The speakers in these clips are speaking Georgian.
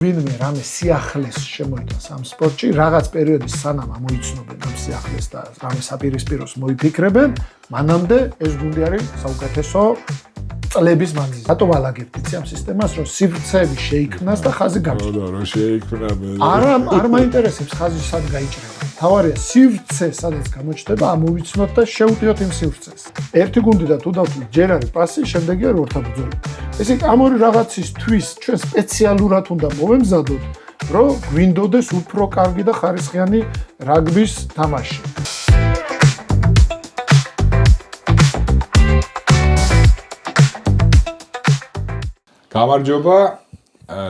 ვინმე რამე სიახლეს შემოიტანს ამ სპორტში, რაღაც პერიოდის სანამ ამოიცნობენ ამ სიახლეს და რამე საპირისპიროს მოიფიქრებენ, მანამდე ეს გუნდი არის საუკეთესო წლების მანძილზე. რატომ ალაგებთ იცი ამ სისტემას, რომ სივრცეები შეიქმნას და ხაზი გამჭირდება? რა შეიქმნა მე. არ მაინტერესებს ხაზი სად გაიჭრება. თავარია სივრცე, სადაც გამოჩნდება, ამოვიცნოთ და შევტიოთ იმ სივრცეს. ერთი გუნდი და თუ დავთვლით, ჯერ არის პასი, შემდეგია რორთაბრძოლი. ესე იგი, ამ ორი რაღაცისთვის ჩვენ სპეციალურად უნდა მოვემზადოთ, რომ გვინდოდეს უფრო კარგი და ხარისხიანი რაგბის თამაში. გამარჯობა,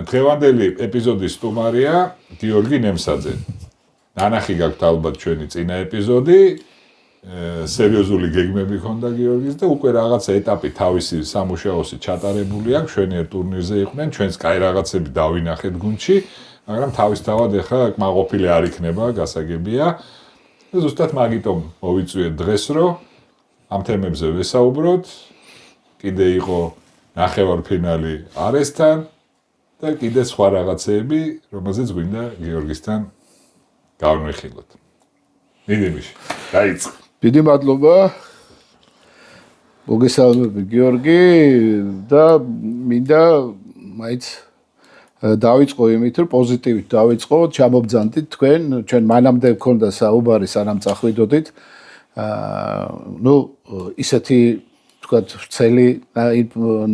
დღევანდელი ეპიზოდის სტუმარია გიორგი ნემსაძე. ნანახი გაქვთ ალბათ ჩვენი წინა ეპიზოდი, სერიოზული გეგმები ჰქონდა გიორგის და უკვე რაღაცა ეტაპი თავისი სამუშაოსი ჩატარებული აქვს, ჩვენიერ ტურნირზე იყვნენ, ჩვენს კაი რაღაცები დავინახეთ გუნდში, მაგრამ თავისთავად ეხლა კმაყოფილი არ იქნება, გასაგებია. ზუსტად მაგიტომ მოვიწვიეთ დღეს, რომ ამ თემებზე ვესაუბროთ. კიდე იყო ნახევარფინალი არესთან და კიდე სხვა რაღაცეები, რომელზეც გვინდა გიორგისთან გავმეხილოთ. ნიდიმიში, დაიწყე. დიდი მადლობა. მოგესალმები გიორგი და მინდა მაინც დავიწყო იმით, რომ პოზიტივით დავიწყო, ჩამობძანდით თქვენ, ჩვენ მანამდე გქონდა საუბარი, სანამ წახვიდოდით. ისეთი თქვათ ვრცელი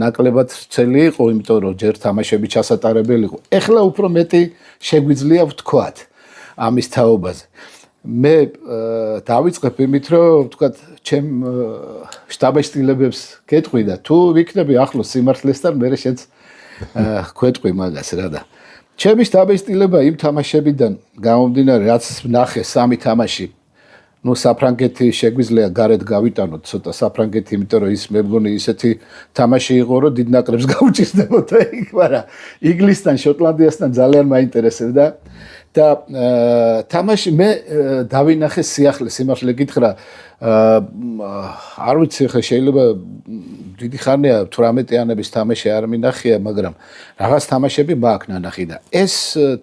ნაკლებად ვრცელი იყო, იმიტომ რომ ჯერ თამაშები ჩასატარებელი იყო. ეხლა უფრო მეტი შეგვიძლია ვთქვათ ამის თაობაზე. მე დავიწყებ იმით, რომ თქვათ ჩემ შტაბეშტილებებს გეტყვი და თუ ვიქნები ახლოს სიმართლესთან, მე შენც გვეტყვი მაგას რა და. ჩემი შტაბეშტილება იმ თამაშებიდან გამომდინარე, რაც ნახე სამი თამაში. საფრანგეთი შეგვიძლია გარეთ გავიტანოთ ცოტა საფრანგეთი, იმიტომ რომ ის მე მგონი ისეთი თამაში იყო, რომ დიდ ნაკრებს გაუჭირდებოდა იქ, მაგრამ ინგლისთან, შოტლანდიასთან ძალიან მაინტერესებდა და თამაში მე დავინახე სიახლე, სიმართლე გითხრა, არ ვიცი ხა შეიძლება დიდი ხანია 18-იანების თამაში არ მინახია, მაგრამ რაღაც თამაშები მაქვს ნანახი და ეს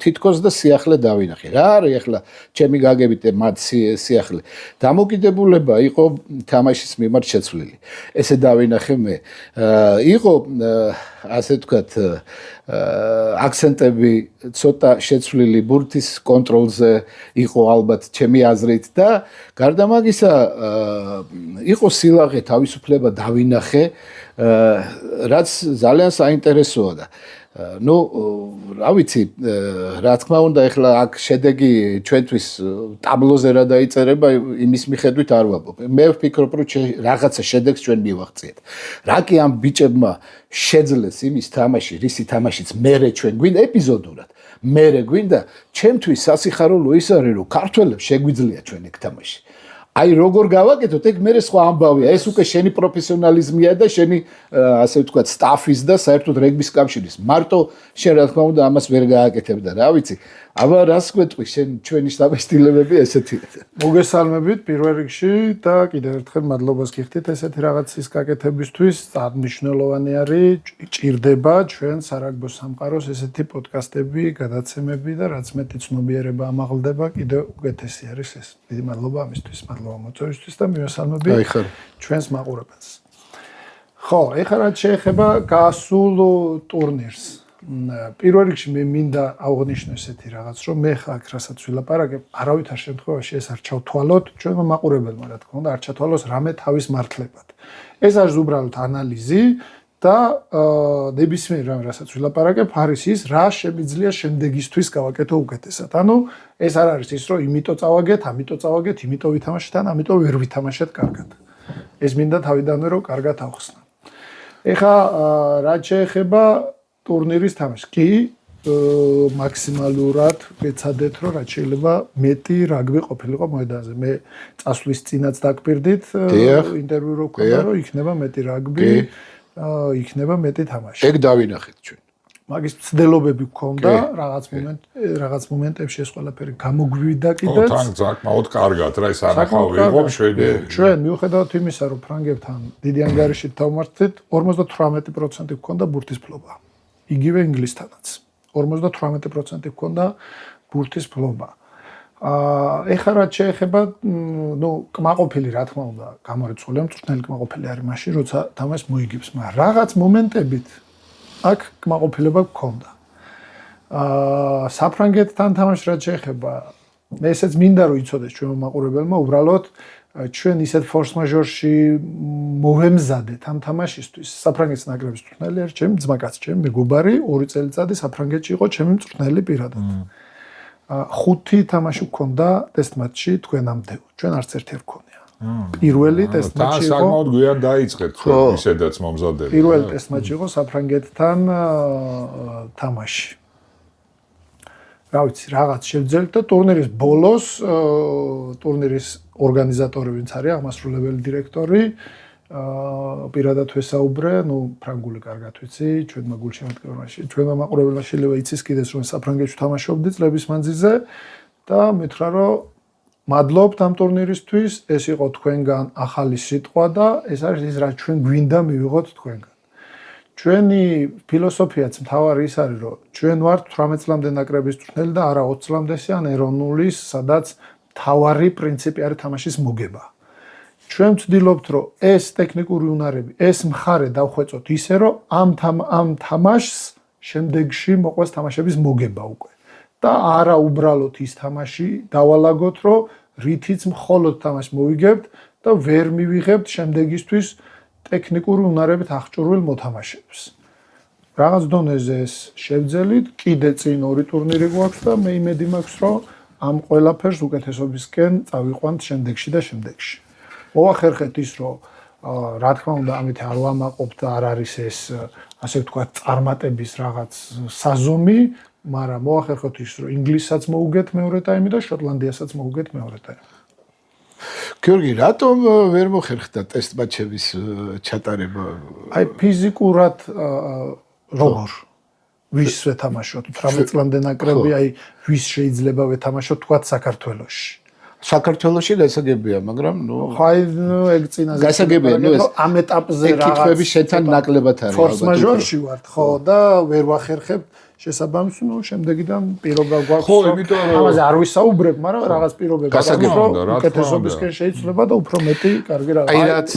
თითქოს და სიახლე დავინახე. რა არის ახლა ჩემი გაგებით მათ სიახლე? დამოკიდებულება იყო თამაშის მიმართ შეცვლილი. ესე დავინახე მე. იყო ასე ვთქვათ აქცენტები ცოტა შეცვლილი ბურთის კონტროლზე იყო ალბათ ჩემი აზრით და გარდა მაგისა იყო სილაღე თავისუფლება დავინახე, რაც ძალიან საინტერესოა და რა ვიცი, რა თქმა უნდა, ეხლა აქ შედეგი ჩვენთვის ტაბლოზე რა დაიწერება, იმის მიხედვით არ ვამბობ. მე ვფიქრობ, რომ რაღაცა შედეგს ჩვენ მივაღწიეთ. რა კი ამ ბიჭებმა შეძლეს იმის თამაში, რისი თამაშიც მერე ჩვენ გვინდა ეპიზოდურად. მერე გვინდა, ჩემთვის სასიხარულო ის არის, რომ ქართველებს შეგვიძლია ჩვენ ეგ თამაში. აი როგორ გავაკეთოთ, ეგ მერე სხვა ამბავია. ეს უკვე შენი პროფესიონალიზმია და შენი ასე ვთქვათ სტაფის და საერთოდ რეგბის კავშირის. მარტო შენ რა თქმა უნდა ამას ვერ გააკეთებ და რა ვიცი. აბა რას გვეტყვი ჩვენი შტაბეშტილებები ესეთი. მოგესალმებით პირველ რიგში და კიდევ ერთხელ მადლობას გიხდით ესეთი რაღაცის გაკეთებისთვის. მნიშვნელოვანი არის, ჭირდება ჩვენ სარაგბო სამყაროს ესეთი პოდკასტები, გადაცემები და რაც მეტი ცნობიერება ამაღლდება, კიდევ უკეთესი არის ეს. დიდი მადლობა ამისთვის, მადლობა მოწვევისთვის და მივესალმები ჩვენს მაყურებელს. ხო, ეხლა რაც შეეხება გასულ ტურნირს. პირველ რიგში მე მინდა აღვნიშნო ესეთი რაღაც, რომ მე აქ რასაც ვილაპარაკებ, არავითარ შემთხვევაში ეს არ ჩავთვალოთ ჩვენმა მაყურებელმა, რა თქმა უნდა, არ ჩათვალოს რამე თავის მართლებად. ეს არის უბრალოდ ანალიზი და ნებისმიერ რამე, რასაც ვილაპარაკებ, არის ის, რა შემიძლია შემდეგისთვის გავაკეთო უკეთესად. ანუ ეს არ არის ის, რომ იმიტომ წავაგეთ, ამიტომ წავაგეთ, იმიტომ ვითამაშეთ, ან ამიტომ ვერ ვითამაშეთ კარგად. ეს მინდა თავიდანვე რომ კარგად ავხსნა. ეხლა რაც შეეხება ტურნირის თამაში. კი, მაქსიმალურად ვეცადეთ, რომ რაც შეიძლება მეტი რაგბი ყოფილიყო მოედანზე. მე წასვლის წინაც დაგპირდით ინტერვიუ რო ვქონდა, რომ იქნება მეტი რაგბი, იქნება მეტი თამაში. ეგ დავინახეთ ჩვენ. მაგის ცდილობები გქონდა, რაღაც მომენტებში ეს ყველაფერი გამოგვივიდა კიდეც. თან საკმაოდ კარგად რა ის ანახავი იყო შვედები. ჩვენ მიუხედავად იმისა, რომ ფრანგებთან დიდი ანგარიშით დავმართეთ, 58% გქონდა ბურთის ფლობა. იგივე ინგლისთანაც. 58% ჰქონდა ბურთის ფლობა. ეხლა რაც შეეხება, კმაყოფილი რა თქმა უნდა, გამორიცხული, მწვრთნელი კმაყოფილი არის მაშინ, როცა თამაშს მოიგებს, მაგრამ რაღაც მომენტებით აქ კმაყოფილება გქონდა. საფრანგეთთან თამაშს რაც შეეხება, მე ესეც მინდა რომ იცოდეს ჩვენ მაყურებელმა, უბრალოდ ჩვენ ისეთ ფორს მაჟორში მოვემზადეთ ამ თამაშისთვის. საფრანგეთის ნაკრების მწვრთნელი არის ჩემი ძმაკაცი, ჩემი მეგობარი, 2 წელიწადი საფრანგეთში იყო ჩემი მწვრთნელი პირადად. 5 თამაში გქონდა ტესტ მატჩში თქვენამდე. ჩვენ არც ერთი არ გქონია. პირველი ტესტ მატჩი იყო. საკმაოდ გვიან დაიწყეთ თქვენ ისედაც მომზადები. პირველი ტესტ მატჩი იყო საფრანგეთთან თამაში. რა ვიცი, რაღაც შევძელთ და ტურნირის ბოლოს ტურნირის ორგანიზატორი ვინც არის, აღმასრულებელი დირექტორი, პირადად ვესაუბრე, ფრანგული კარგად ვიცი, ჩვენმა გულშემატკივრებაში, ჩვენმა მაყურებელმა შეიძლება იცის კიდეც რომ საფრანგეთში თამაშობდი წლების მანძილზე და მითხრა რომ მადლობთ ამ ტურნირისთვის, ეს იყო თქვენგან ახალი სიტყვა და ეს არის ის რაც ჩვენ გვინდა მივიღოთ თქვენგან. ჩვენი ფილოსოფიაც მთავარი ის არის, რომ ჩვენ ვართ 18 წლამდე ნაკრების მწვრთნელი და არა 20 წლამდესი ან ეროვნულის, სადაც მთავარი პრინციპი არის თამაშის მოგება. ჩვენ ვცდილობთ, რომ ეს ტექნიკური უნარები, ეს მხარე დავხვეწოთ ისე, რომ ამ თამაშს შემდეგში მოყვეს თამაშების მოგება უკვე. და არა უბრალოდ ის თამაში დავალაგოთ, რომ რითიც მხოლოდ თამაშს მოვიგებთ და ვერ მივიღებთ შემდეგისთვის ტექნიკური უნარებით აღჭურვილ მოთამაშეებს. რაღაც დონეზე ეს შევძელით, კიდე წინ 2 ტურნირი გვაქვს და მე იმედი მაქვს, რომ ამ ყველაფერს უკეთესობისკენ წავიყვანთ შემდეგში და შემდეგში. მოახერხეთ ის, რომ რა თქმა უნდა, ამით არ ვამაყობთ და არ არის ეს, ასე ვთქვათ, წარმატების რაღაც საზომი, მაგრამ მოახერხეთ ის, რომ ინგლისსაც მოუგეთ მეორე ტაიმი და შოტლანდიასაც მოუგეთ მეორე ტაიმი. გიორგი, რატომ ვერ მოხერხდა ტესტ მატჩების ჩატარება? აი ფიზიკურად როგორ ვის ვეთამაშოთ 18 წლამდე ნაკრები, აი ვის შეიძლება ვეთამაშოთ თქვათ საქართველოში. საქართველოში გასაგებია, მაგრამ ხაი ეგ წინაზე გასაგებია, ეს ამ ეტაპზე რაღაც კითხვები შეთან ნაკლებად არის. ფორს მაჟორში ვართ, ხო და ვერ ვახერხებთ შესაბამის, შემდეგიდან პირობა გვაქვს. ხო, იმიტომ რომ ამაზე არ ვისაუბრებ, მაგრამ რაღაც პირობები გასაგებია, რა თქმა უნდა. უკეთესობისკენ შეიძლება და უფრო მეტი კარგი რაღაც. აი რაც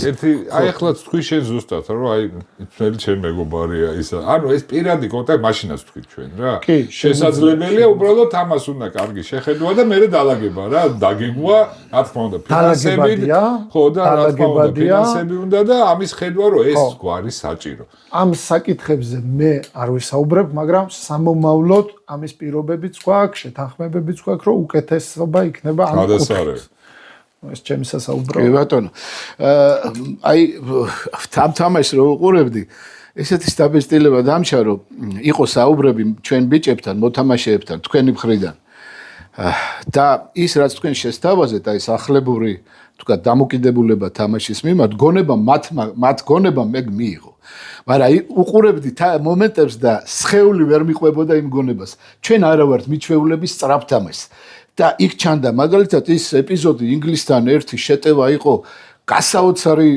აი ახლაც თქვი შენ ზუსტად, რომ აი მთელი ჩემი მეგობარია ისა. ანუ ეს პირადი კონტაქტი მაშინაც თქვი ჩვენ რა. შესაძლებელია უბრალოდ ამას უნდა კარგი შეხედვა და მე დალაგება რა, დაგეგმვა, რა თქმა უნდა, ფინანსები. ხო და რა თქმა უნდა, ფინანსები უნდა და ამის ხედვა რომ ეს გვარი საჭირო. ამ საკითხებზე მე არ ვისაუბრებ, მაგრამ სამომავლოდ ამის პირობებიც გვაქვს, შეთანხმებებიც გვაქვს, რომ უკეთესობა იქნება ამ კუთხით. ეს ჩემი სასაუბრო. კი ბატონო. აი ამ თამაშს რო უყურებდი, ესეთი სტაბილიზება დამჩა, რომ იყო საუბრები ჩვენ ბიჭებთან, მოთამაშეებთან, თქვენი მხრიდან. და ის რაც თქვენ შესთავაზეთ, აი სახლებური, თქვა დამოკიდებულება თამაშის მიმართ, მათ გონებამ მე მიიღო. მაგრამ უყურებდი მომენტებს და სხეული ვერ მიყვებოდა იმ გონებას. ჩვენ არა ვართ მიჩვეულების სწრაფ თამაშს. და იქ ჩანდა მაგალითად ის ეპიზოდი ინგლისთან ერთი შეტევა იყო, გასაოცარი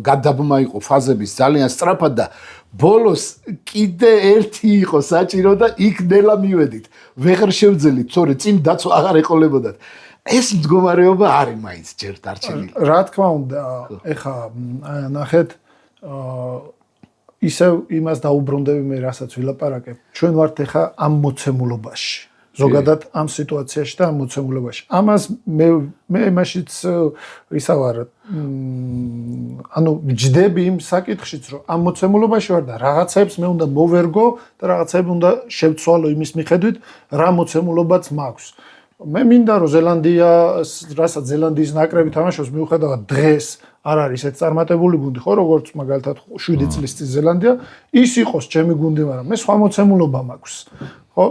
გადაბმა იყო ფაზების ძალიან სწრაფად და ბოლოს კიდე ერთი იყო საჭირო და იქ ნელა მივედით. ვეღარ შევძელით, თორე წინ დაცვა აღარ ეყოლებოდათ. ეს მდგომარეობა არის მაინც ჯერ დარჩენილი. რა თქმა უნდა, ეხა ნახეთ ისევ იმას დაუბრუნდები მე, რასაც ვილაპარაკებ. ჩვენ ვართ ეხა ამ მოცემულობაში. ზოგადად ამ სიტუაციაში და ამ მოცემულობაში. ამას მე მაშიც ისა ვარ, ანუ ვჯდები იმ საკითხშიც, რომ ამ მოცემულობაში ვარ და რაღაცებს მე უნდა მოვერგო და რაღაცებს უნდა შევცვალო იმის მიხედვით, რა მოცემულობაც მაქვს. მე მინდა რომ რასაც ზელანდიის ნაკრები თამაშობს, მიუხედავად დღეს არ არის ეს წარმატებული გუნდი, ხო, როგორც მაგალითად 7 წლის წინ ზელანდია, ის იყოს ჩემი გუნდი, მაგრამ მე სხვა მოცემულობა მაქვს. ხო,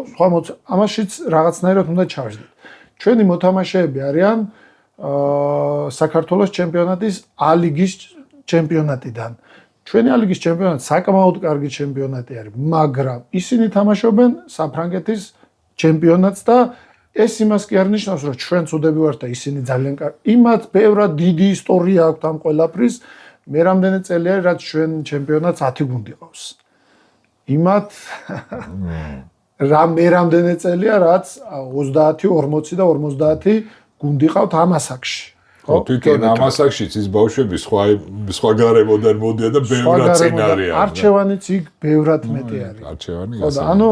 ამაშიც რაღაცნაირად უნდა ჩავშდეთ. ჩვენი მოთამაშეები არიან საქართველოს ჩემპიონატის A-ლიგის ჩემპიონატიდან. ჩვენი A-ლიგის ჩემპიონატი საკმაოდ კარგი ჩემპიონატი არის, მაგრამ ისინი თამაშობენ საფრანგეთის ჩემპიონატს და ეს იმას კი არ ნიშნავს, რომ ჩვენ წოდები ვართ და ისინი ძალიან კარგი. იმათ ბევრად დიდი ისტორია აქვს ამ ყველაფრის. მე რამდენი წელი არის, რაც ჩვენ ჩემპიონატს 10 გუნდი ყავს. იმათ მე რამდენი წელია რაც 30, 40 და 50 გუნდი ყავთ ამ ასაკში. ხო, თვითონ ამ ასაკშიც ის ბავშვები სხვა გარემოდან მოდიან და ბევრად წინ არიან. არჩევანიც იქ ბევრად მეტი არის. არჩევანი ხო და ანუ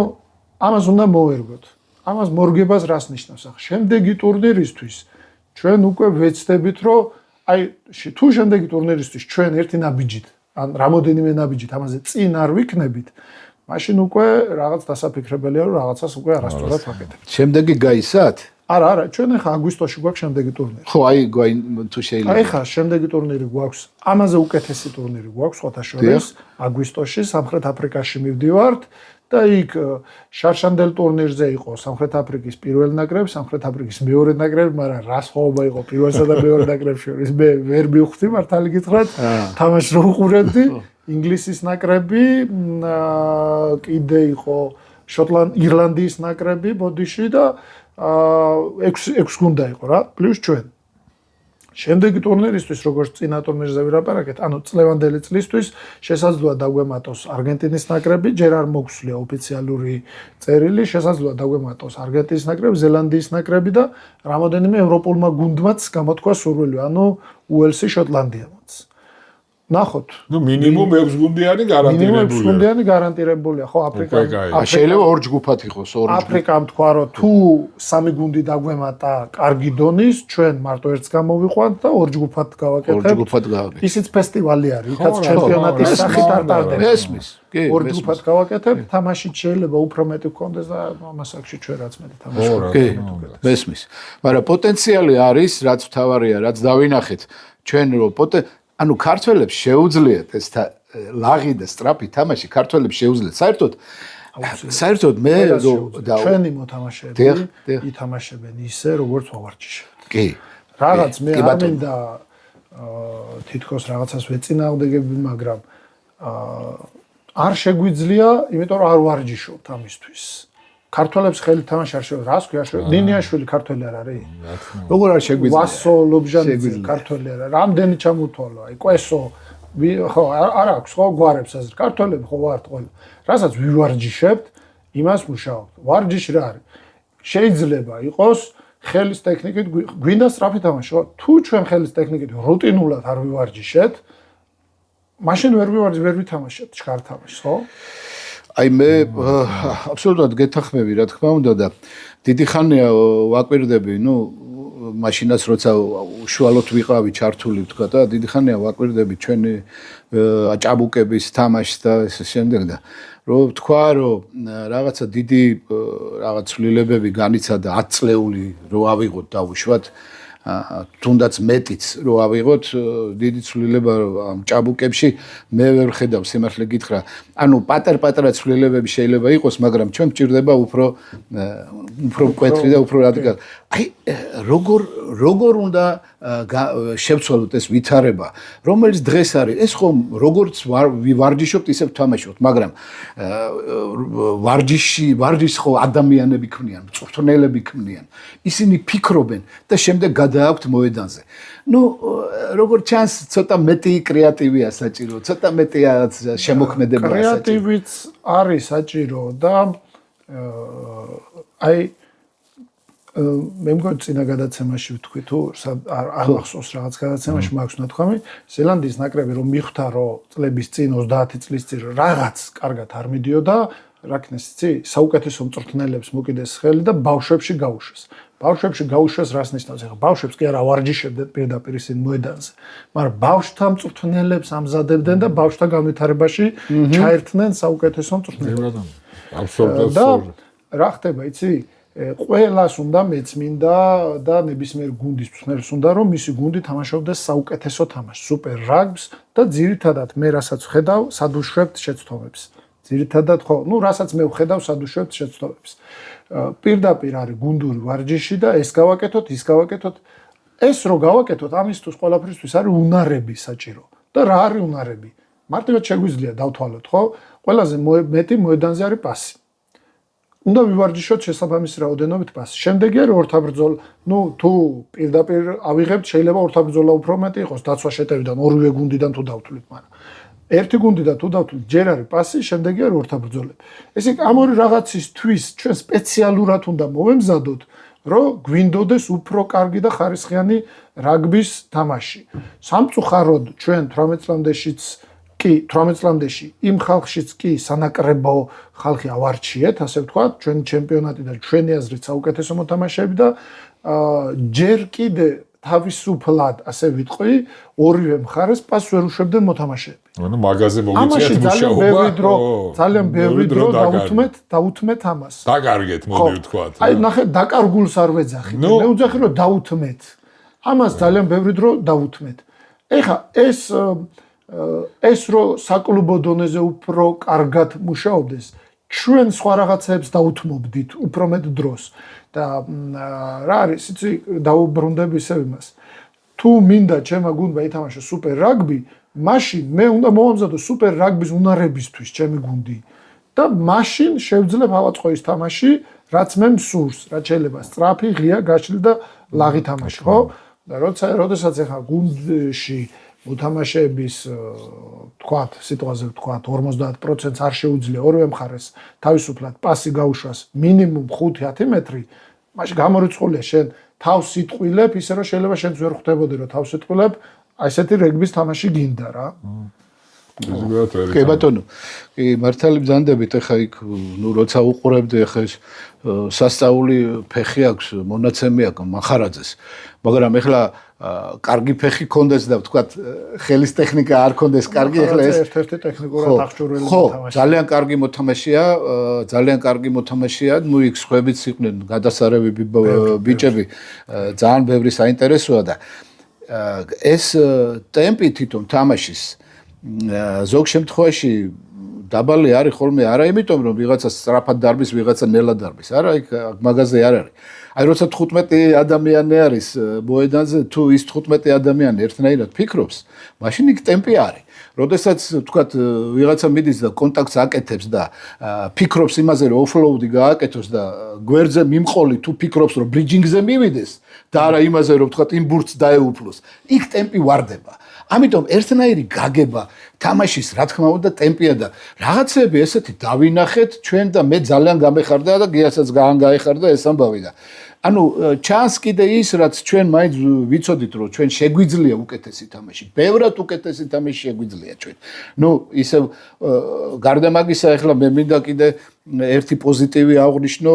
ამას უნდა მოვერგოთ. ამას მორგებას რას ნიშნავს ახლა? შემდეგი ტურნირისთვის ჩვენ უკვე ვეცდებით, რომ აი თუ შემდეგი ტურნირისთვის ჩვენ ერთი ნაბიჯით, ან რამოდენიმე ნაბიჯით ამაზე წინ არ ვიქნებით, მაშინ უკვე რაღაც დასაფიქრებელია, რომ რაღაცას უკვე არასწორად ვაკეთებთ. შემდეგი გაისად? არა, ჩვენ ახლა აგვისტოში გვაქვს შემდეგი ტურნირი. ხო, აი თუ შეიძლება. აი ხა შემდეგი ტურნირი გვაქვს. ამაზე უკეთესი ტურნირი გვაქვს სხვათა შორის. აგვისტოში სამხრეთ აფრიკაში მივდივართ და იქ შარშანდელ ტურნირზე იყო სამხრეთ აფრიკის პირველი ნაკრები, სამხრეთ აფრიკის მეორე ნაკრები, მაგრამ რა სხვაობა იყო პირველსა და მეორე ნაკრებს შორის? მე ვერ მივხვდი მართალი გითხრათ. თამაშს რო უყურებდი, ინგლისის ნაკრები, კიდე იყო ირლანდიის ნაკრები ბოდიში და 6 გუნდა იყო რა, პლუს ჩვენ. შემდეგი ტურნირისთვის, როგორც წინა ტურნირზე ვილაპარაკეთ, ანუ წლევანდელი წლისთვის შესაძლოა დაგვემატოს არგენტინის ნაკრები, ჯერ არ მოგვსვლია ოფიციალური წერილი, შესაძლოა დაგვემატოს არგენტინის ნაკრები, ზელანდიის ნაკრები და რამოდენიმე ევროპულმა გუნდმაც გამოთქვა სურვილი, ანუ უელსი, შოტლანდიამაც. ნახოთ. ნუ მინიმუმ 6 გუნდიანი გარანტირებულია. მინიმუმ 6 გუნდიანი გარანტირებულია, ხო, აფრიკა. შეიძლება 2 ჯგუფად იყოს, 2 ჯგუფი. აფრიკამ თქვა, რომ თუ 3 გუნდი დაგვემატა კარგი დონის, ჩვენ მარტო ერთს გამოვიყვანთ და 2 ჯგუფად გავაკეთებთ. 2 ჯგუფად გავაკეთებთ. ისიც ფესტივალი არის, იქაც ჩემპიონატის სახით არ ტარდება. ესმის. კი, 2 ჯგუფად გავაკეთებთ, თამაშით შეიძლება უფრო მეტი გქონდეს და ამასაკში ჩვენ რაც მეტი თამაშობთ. კი, ესმის. მაგრამ პოტენციალი არის, რაც თავარია, რაც დავინახეთ ჩვენ რომ ანუ ქართველებს შეუძლიათ ეს ლაღი და სტრაფი თამაში ქართველებს შეუძლიათ. საერთოდ მე ჩვენი მოთამაშეები ითამაშებენ ისე, როგორც ვავარჯიშებთ. კი. რაღაც მე არ მინდა თითქოს რაღაცას ვეწინააღმდეგები, მაგრამ არ შეგვიძლია, იმიტომ რომ არ ვარჯიშობთ ამისთვის. ქართველებს ხელი თამაში არ შეგვიძლია. რას ქვია? ნინიაშვილი ქართველი არ არის? როგორ არ შეგვიძლია? ვასო ლობჟანიძე ქართველი არა. რამდენი ჩამოთვალო? აი კვესო ხო არ აქვს ხო გვარებს ასე. ქართველები ხო ვართ ყველა. რასაც ვივარჯიშებთ, იმას მუშაობთ. ვარჯიში რა არის? შეიძლება იყოს ხელის ტექნიკით გვინდა სწრაფი თამაში, ხო? თუ ჩვენ ხელის ტექნიკით რუტინულად არ ვივარჯიშებთ, მაშინ ვერ ვითამაშებთ ჩქარ თამაშს, ხო? აი მე აბსოლუტურად გეთანხმები რა თქმა უნდა და დიდი ხანია ვაკვირდები, ნუ მაშინაც როცა უშუალოდ ვიყავი ჩართული თქვა და დიდი ხანია ვაკვირდები ჩვენი ჭაბუკების თამაშს და ეს შემდეგ და რომ თქვა რომ რაღაცა დიდი რაღაც ცვლილებები განიცადა 10 წლეული რო ავიღოთ და უშუალოდ თუნდაც მეტიც რო ავიღოთ დიდი ცვლილება ამ ჭაბუკებში მე ვერ ხედავ სიმართლე გითხრა ანუ პატარ-პატარა ცვლილებები შეიძლება იყოს მაგრამ ჩვენ გვჭირდება უფრო მკვეთრი და უფრო რადიკალური აი როგორ უნდა შევცვალოთ ეს ვითარება რომელიც დღეს არის ეს ხომ როგორც ვარჯიშობთ ისე ვთამაშობთ მაგრამ ვარჯიშს ხო ადამიანები ქმნიან მწვრთნელები ქმნიან ისინი ფიქრობენ და შემდეგ გადააქვთ მოედანზე ну როგორც ჩანს ცოტა მეტი კრეატივია საჭირო ცოტა მეტია შემოქმედება საჭირო კრეატივიც არის საჭირო და აი მე მგონი წინა გადაცემაში ვთქვი თუ არ მახსოვს რაღაც გადაცემაში მაქვს ნათქვამი ზელანდიის ნაკრები რომ მიხვდა რომ წლების წინ 30 წლის წინ რაღაც კარგად არ მიდიოდა რა ქნეს იცი საუკეთესო მწვრთნელებს მოკიდეს ხელი და ბავშვებში გაუშვეს ბავშვებში გაუშვეს რას ნიშნავს ახლა ბავშვებს კი არა ვარჯიშებდნენ პირდაპირ ისინი მოედანზე მაგრამ ბავშვთა მწვრთნელებს ამზადებდნენ და ბავშვთა განვითარებაში ჩაერთნენ საუკეთესო მწვრთნელებს აბსოლუტურად და რა ხდება იცი ყველას უნდა მეწმინდა და ნებისმიერ გუნდის მწვრთნელს უნდა რომ მისი გუნდი თამაშობდეს საუკეთესო თამაშს, სუპერ რაგბს და ძირითადად მე რასაც ვხედავ, სადუშვებთ შეცდომებს. ძირითადად ხო, ну რასაც მე ვხედავ, სადუშვებთ შეცდომებს. პირდაპირ არის გუნდური ვარჯიში და ეს გავაკეთოთ, ის გავაკეთოთ. ეს რო გავაკეთოთ, ამისთვის ყველაფრისთვის არის უნარები საჭირო. და რა არის უნარები? მარტივად შეგვიძლია დავთვალოთ, ხო? ყველაზე მეტი მოედანზე არის პასი. უნდა ვივარჯიშოთ შესაბამისი რაოდენობით პასი. შემდეგი არის ორთაბრძოლა. ნუ თუ პირდაპირ ავიღებთ, შეიძლება ორთაბრძოლა უფრო მეტი იყოს, დაცვა შეტევიდან ორივე გუნდიდან თუ დავთვლით, მაგრამ ერთი გუნდი და თუ დავთვლით ჯერ არის პასი, შემდეგი არის ორთაბრძოლები. ესე იგი ამ ორი რაღაცისთვის ჩვენ სპეციალურად უნდა მოვემზადოთ, რომ გვინდოდეს უფრო კარგი და ხარისხიანი რაგბის თამაში. სამწუხაროდ ჩვენ 18 წლამდეშიც კი 18 წლამდეში იმ ხალხშიც კი სანაკრებო ხალხი ავარჩიეთ, ასე ვთქვათ, ჩვენი ჩემპიონატი და ჩვენი აზრით საუკეთესო მოთამაშეები და ჯერ კიდე თავისუფლად, ასე ვიტყვი, ორივე მხარეს პასს ვერ უშვებდნენ მოთამაშეები. ანუ მაგაზე მოგიწიათ მუშაობა. ძალიან ბევრი დრო დაუთმეთ ამას. დაკარგეთ, მოდი ვთქვათ. აი ნახე, დაკარგულს არ ვეძახი. მე ვძახი, რომ დაუთმეთ. ამას ძალიან ბევრი დრო დაუთმეთ. ეხლა ეს რო საკლუბო დონეზე უფრო კარგად მუშაობდეს, ჩვენ სხვა რაღაცებს დაუთმობდით უფრო მეტ დროს. და რა არის, იცი, დაუბრუნდები ისევ იმას. თუ მინდა ჩემმა გუნდმა ითამაშოს სუპერ რაგბი, მაშინ მე უნდა მოვამზადო სუპერ რაგბის უნარებისთვის ჩემი გუნდი და მაშინ შევძლებ ავაწყო ის თამაში, რაც მე მსურს, რაც შეიძლება სწრაფი, ღია, გაშლილი და ლაღი თამაში, ხო? და როდესაც ახლა გუნდში მოთამაშეების თქვათ, სიტყვაზე ვთქვათ, 50% არ შეუძლია ორივე მხარეს თავისუფლად პასი გაუშვას მინიმუმ 5-10 მეტრი, მაშინ გამორიცხულია შენ თავს იტყვილებ, ისე რომ შეიძლება შენც ვერ ხვდებოდი რომ თავს იტყვილებ, აი ესეთი რეგბის თამაში გინდა რა. კი ბატონო, კი მართალი ბრძანდებით, ეხა იქ ნუ როცა უყურებდი ეხა ეს სასწაული ფეხი აქვს, მონაცემი აქვს მახარაძეს. მაგრამ ეხლა კარგი фехი კონდეს და ვთქვათ ხელის ტექნიკა არ კონდეს კარგი ეხლა ეს ერთ-ერთი ტექნიკურად აღჭურვილი მოთამაშეა. ძალიან კარგი მოთამაშეა, ძალიან კარგი მოთამაშეა. ნუ იქ სხვებიც იყვნენ გადასარევი ბიჭები, ძალიან ბევრი საინტერესოა და ეს ტემპი თვითონ თამაშის ზოგ შემთხვევაში დაბალი არის ხოლმე არა იმიტომ რომ ვიღაცა სწრაფად დარბის, ვიღაცა ნელად დარბის. არა, იქ მაგაზე არ არის. აი როცა 15 ადამიანი არის მოედანზე, თუ ის 15 ადამიანი ერთნაირად ფიქრობს, მაშინ იქ ტემპი არის. როდესაც თქვათ ვიღაცა მიდის და კონტაქტს აკეთებს და ფიქრობს იმაზე რომ ოფლოუდი გააკეთოს და გვერდზე მიმყოლი თუ ფიქრობს რომ ბრიჯინგზე მივიდეს და არა იმაზე რომ თქვათ იმ ბურთს დაეუფლოს, იქ ტემპი ვარდება. ამიტომ ერთნაირი გაგება თამაშის რა თქმა უნდა ტემპია და რაღაცები ესეთი დავინახეთ ჩვენ და მე ძალიან გამეხარდა და გიასაც გაახარდა ეს ამბავი და ანუ ჩანს კიდე ის რაც ჩვენ მაინც ვიცოდით რომ ჩვენ შეგვიძლია უკეთესი თამაში, ბევრად უკეთესი თამაში შეგვიძლია ჩვენ. ნუ ისევ გარდა მაგისა ახლა მე მინდა კიდე ერთი პოზიტივი აღვნიშნო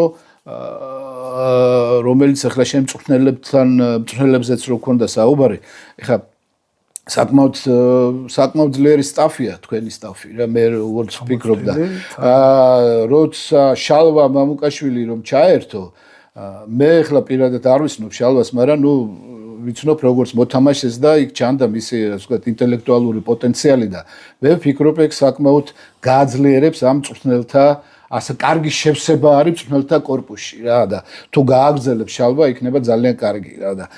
რომელიც ახლა შემწვრთნელებთან მწვრთნელებზეც რო ქონდა საუბარი. ახლა საკმაოდ ძლიერი სტაფია თქვენი სტაფი რა მე როგორც ვფიქრობ და როცა შალვა მამუკაშვილი რომ ჩაერთო მე ახლა პირადად არ ვიცნობ შალვას, მაგრამ ნუ ვიცნობ როგორც მოთამაშეს და იქ ჩანდა მისი ასე ვთქვათ ინტელექტუალური პოტენციალი და მე ვფიქრობ ეგ საკმაოდ გააძლიერებს ამ მწვრთნელთა ასე კარგი შევსება არის მწვრთნელთა корпуსში რა და თუ გააგრძელებს შალვა იქნება ძალიან კარგი რა და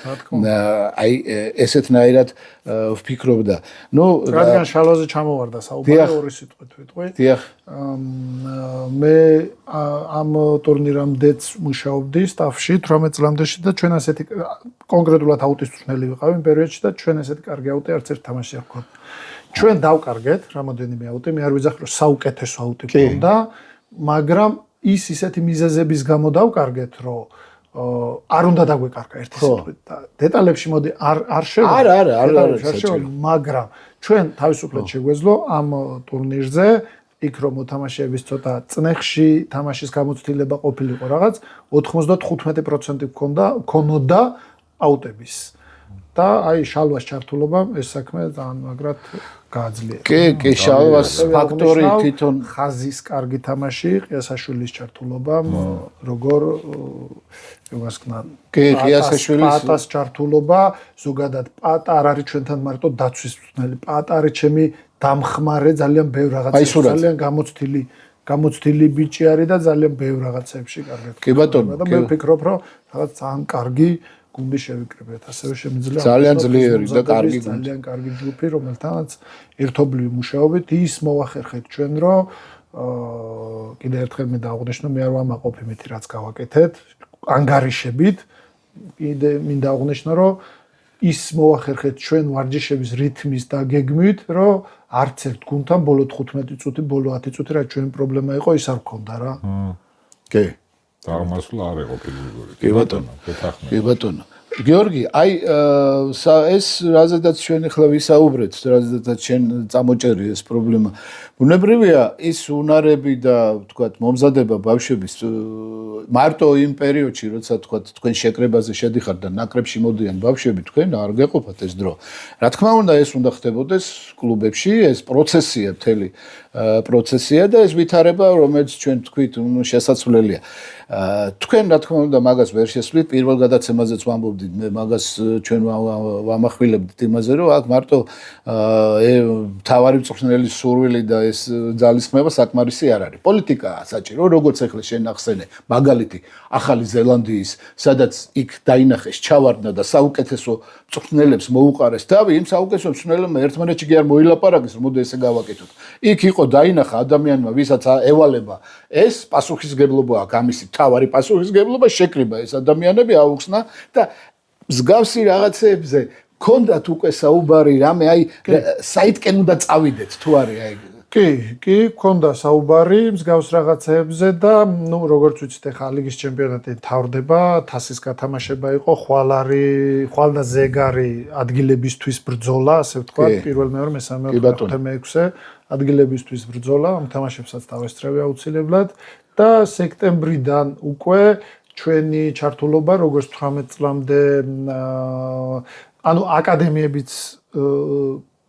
აი ესეთნაირად ვფიქრობ და ნუ რადგან შალვაზე ჩამოვარდა საუბარი ორი სიტყვით ვიტყვი მე ამ ტურნირამდეც მუშაობდი სტაფში 18 წლამდეში და ჩვენ ასეთი კონკრეტულად აუტის მწვრთნელი ვიყავი იმ პერიოდში და ჩვენ ასეთი კარგი აუტი არც ერთ თამაში არ გქონდა. ჩვენ დავკარგეთ რამოდენიმე აუტი, მე არ ვიძახი რომ საუკეთესო აუტი გქონდა. მაგრამ ის ისეთი მიზეზების გამო დავკარგეთ, რომ არ უნდა დაგვეკარგა ერთი სიტყვით და დეტალებში მოდი არ შევარ, მაგრამ ჩვენ თავისუფლად შეგვეძლო ამ ტურნირზე იქ რომ მოთამაშეების ცოტა წნეხში თამაშის გამოცდილება ყოფილიყო რაღაც 95% ქონოდა აუტების და აი შალვას ჩართულობამ ეს საქმე ძალიან მაგრად გააძლიერა. კი, შალვას ფაქტორი თვითონ ხაზის კარგი თამაში, ყიასაშვილის ჩართულობამ, როგორ ვასკნა. კი, ყიასაშვილის პატას ჩართულობა, ზოგადად პატა არ არის ჩვენთან მარტო დაცვის მწვრთნელი, პატა არის ჩემი დამხმარე ძალიან ბევრ რაღაცებში, ძალიან გამოცდილი ბიჭი არის და ძალიან ბევრ რაღაცებში კარგად. კი ბატონო, და მე ვფიქრობ, რომ რაღაც ძალიან კარგი გუნდი შევიკრიბეთ, ასევე შემიძლია ძალიან ძლიერი და კარგი გუნდი, ძალიან კარგი ჯგუფი, რომელთანაც ერთობლივ მუშაობით ის მოვახერხეთ ჩვენ, რომ კიდე ერთხელ მე დავაღნიშნო, მე არ ვამაყობ იმით, რაც გავაკეთეთ, ანგარიშებით. კიდე მინდა აღნიშნო, რომ ის მოახერხეთ ჩვენ ვარჯიშების რითმის და გეგმით, რომ არც ერთ გუნდთან ბოლო 15 წუთი, ბოლო 10 წუთი რა ჩვენ პრობლემა იყო, ის არ გქონდა რა. კი. დაამასულა არ იყო ფიგურები. კი ბატონო. კი ბატონო. გიორგი, აი ეს რაზედაც ჩვენ ახლა ვისაუბრეთ, რაზედაც ჩვენ წამოჭერი ეს პრობლემა. ბუნებრივია ის უნარები და ვთქვათ მომზადება ბავშვების მარტო იმ პერიოდში, როცა ვთქვათ თქვენ შეკრებაზე შედიხართ და ნაკრებში მოდიან ბავშვები, თქვენ არ გეყოფათ ეს დრო. რა თქმა უნდა, ეს უნდა ხდებოდეს კლუბებში, ეს პროცესია, მთელი პროცესია და ეს ვითარება, რომელიც ჩვენ თქვით, შესაძლებელია. თქვენ რა თქმა უნდა მაგას ვერ შესვლით, პირველ გადაცემაზეც ვამბობდით, მე მაგას ჩვენ ვამახვილებდით იმაზე, რომ აქ მარტო თავარი მწვრთნელის სურვილი და ეს ძალისხმევა საკმარისი არ არის. პოლიტიკაა საჭირო, როგორც ახლა შენ ახსენე, მაგალითი ახალი ზელანდიის, სადაც იქ დაინახეს ჩავარდნა და საუკეთესო მწვრთნელებს მოუყარეს თავი, იმ საუკეთესო მწვრთნელებმა ერთმანეთში კი არ მოილაპარაკეს, რომ მოდი ესე გავაკეთოთ. იქ იყო დაინახა ადამიანმა, ვისაც ევალება ეს პასუხისგებლობა აქვს, ამისი თავარი პასუხისგებლობა შეკრიბა ეს ადამიანები აუხსნა და მსგავსი რაღაცებზე ქონდათ უკვე საუბარი რამე აი საითკენ უნდა წავიდეთ თუ არის აი კი, ქონდა საუბარი მსგავს რაღაცებზე და ნუ როგორც ვიცით ახლა ლიგის ჩემპიონატი თავდება, თასის გათამაშება იყო, ხვალ და ზეგარი ადგილებისთვის ბრძოლა, ასე ვთქვათ, პირველ მეორე მესამე მეხუთე მეექვსე ადგილებისთვის ბრძოლა, ამ თამაშებსაც დავესწრები აუცილებლად და სექტემბრიდან უკვე ჩვენი ჩართულობა როგორც 18 წლამდე ანუ აკადემიებიც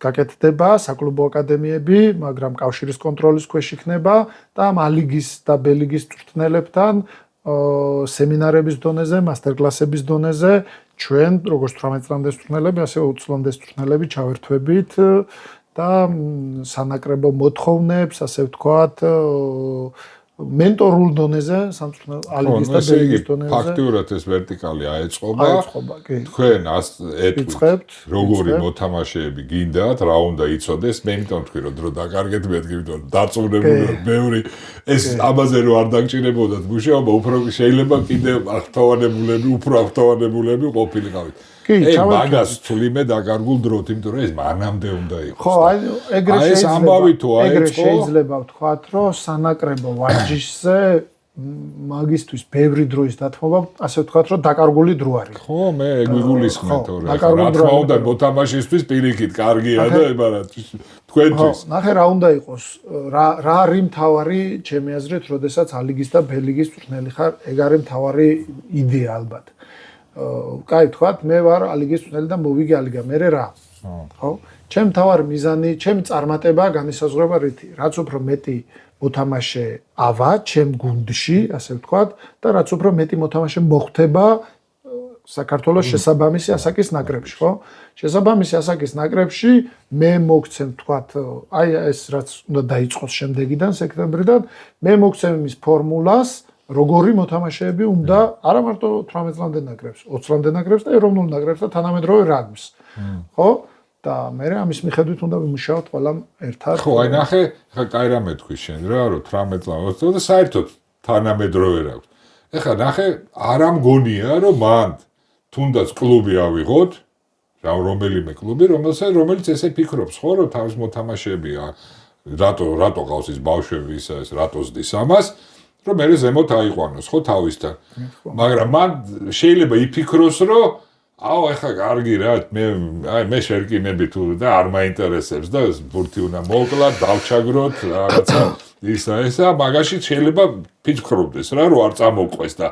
გაკეთდება, საკლუბო აკადემიები, მაგრამ კავშირის კონტროლის ქვეშ იქნება და მალიგის და ბელიგის მწვრთნელებთან სემინარების დონეზე, მასტერკლასების დონეზე ჩვენ როგორც 18 წლამდე მწვრთნელები, ასევე 20 წლამდე მწვრთნელები ჩავერთვებით და სანაკრებო მოთხოვნებს, ასე ვთქვათ, მენტორულ დონეზე, სამწვრთნელო ალიგის და ბელიგის დონეზე. ფაქტიურად ეს ვერტიკალი აეწყობა. თქვენ ეტყვით, როგორი მოთამაშეები გინდათ, რა უნდა იცოდეს, მე იმიტომ თქვი, რომ დრო დაკარგეთ, მეთქი, იმიტომ დაწუნებული ბევრი ეს ამაზე რო არ დაგჭირებოდათ მუშაობა, უფრო შეიძლება კიდევ აღთავანებულები, უფრო აღთავანებულები ყოფილიყავით. მაგას თვლიმე დაკარგულ დროთ, იმიტომ რომ ეს მანამდე უნდა იყოს. ხო, აი ეგრე შეიძლება ვთქვათ, რომ სანაკრებო ვარჯიშზე მაგისტვის ბევრი დროის დათმობა, ასე ვთქვათ, რომ დაკარგული დრო არის. ხო, მე ეგ ვიგულისხმეთ, რა თქმა უნდა, მოთამაშისთვის პირიქით კარგია და ებარა თქვენთვის. ნახე რა უნდა იყოს, რა არის მთავარი, ჩემი აზრით, როდესაც ალიგის და ბელიგის მწვრთნელი ხარ, ეგ არის მთავარი იდეა ალბათ. კაი თქვათ, მე ვარ ალიგის მწვრთნელი და მოვიგე ალიგა, მე რა? ხო? ჩემ თავარი მიზანი, ჩემი წარმატება განისაზღვრება რითი? რაც უფრო მეტი მოთამაშე ავა ჩემ გუნდში, ასე ვთქვათ, და რაც უფრო მეტი მოთამაშე მოხვდება საქართველოს შესაბამისი ასაკის ნაკრებში, ხო? შესაბამისი ასაკის ნაკრებში მე მოგცემ, ვთქვათ, აი ეს რაც უნდა დაიწყოს შემდეგიდან, სექტემბრიდან, მე მოგცემ იმის ფორმულას, როგორი მოთამაშეები უნდა არა მარტო 18 წლამდე ნაკრებს, 20 წლამდე ნაკრებს და ეროვნულ ნაკრებს და თანამედროვე რაგბის. ხო? და მე ამის მიხედვით უნდა ვიმუშაოთ ყველამ ერთად. ხო, აი ნახე, ხა კაი რამე თქვი შენ რა, რომ 18 წლამდე და საერთოდ თანამედროვე რაგბს. ეხლა ნახე, არ ამგონია, რომ მან თუნდაც კლუბი ავიღოთ, რომელიმე კლუბი, რომელიც ესე ფიქრობს, ხო, რომ თავის მოთამაშეებია, რატო ყავს ის ბავშვები ისა ეს რატო ზდის ამას? რომ მე ზემოთ აიყვანოს ხო თავისთან. მაგრამ მან შეიძლება იფიქროს, რომ აუ ეხლა კარგი რა, მე შერკინები თუ და არ მაინტერესებს და ბურთი უნდა მოკლათ, დავჩაგროთ, რაღაცა ისა, მაგაში შეიძლება ფიქრობდეს რა, რომ არ წამოყვეს და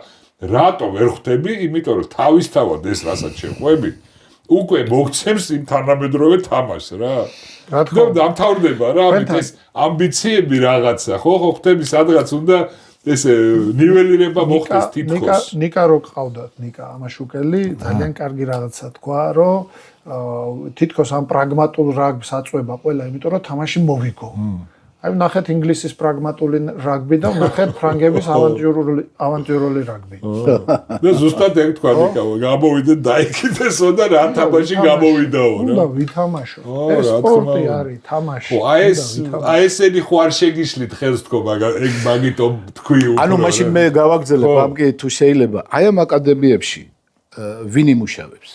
რატო ვერ ხვდები, იმიტომ რომ თავისთავად ეს რასაც შეყვები, უკვე მოგცემს იმ თანამედროვე თამაშს რა. რა თქმა უნდა, დამთავრდება რა, ეს ამბიციები რაღაცა, ხო, ხვდები სადღაც უნდა ესე ნიველირება მოხდეს თითქოს. ნიკა რო ყავდათ, ნიკა ამაშუკელი, ძალიან კარგი რაღაცა თქვა, რომ თითქოს ამ პრაგმატულ რაგბს აწვება ყველა, იმიტომ რომ თამაში მოვიგო. აი ნახეთ ინგლისის პრაგმატული რაგბი და ნახეთ ფრანგების ავანტიურული რაგბი. და ზუსტად ეგ თქვა ნიკა, გამოვიდეთ დაიქიდესო და რა თამაში გამოვიდაო რა. უნდა ვითამაშო. ეს სპორტი არის, თამაში. ხო, აი ესენი ხო არ შეგიშლით ხელს თქო, ეგ მაგიტომ თქვი უფრო. ანუ მაშინ მე გავაგზელებ ამკი თუ შეიძლება. აი ამ აკადემიებში ვინ იმუშავებს?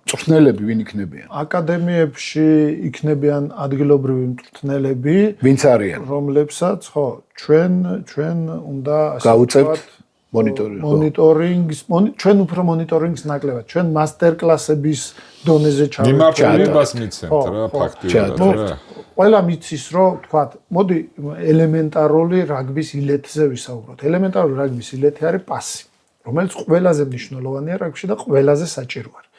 მწვრთნელები ვინ იქნებიან? აკადემიებში იქნებიან ადგილობრივი მწვრთნელები, ვინც არიან? რომლებსაც ხო ჩვენ უნდა გავუწევთ მონიტორინგს, ჩვენ უფრო მონიტორინგს ნაკლებად, ჩვენ მასტერ-კლასების დონეზე ჩავარდით. მიმართულებას მიცემთ რა, ფაქტიურად რა. ყველა მიცის, რომ თქვათ, მოდი ელემენტარული რაგბის ილეთზე ვისაუბროთ. ელემენტარული რაგბის ილეთი არის პასი, რომელიც ყველაზე მნიშვნელოვანია რაგბში და ყველაზე საჭირო არის.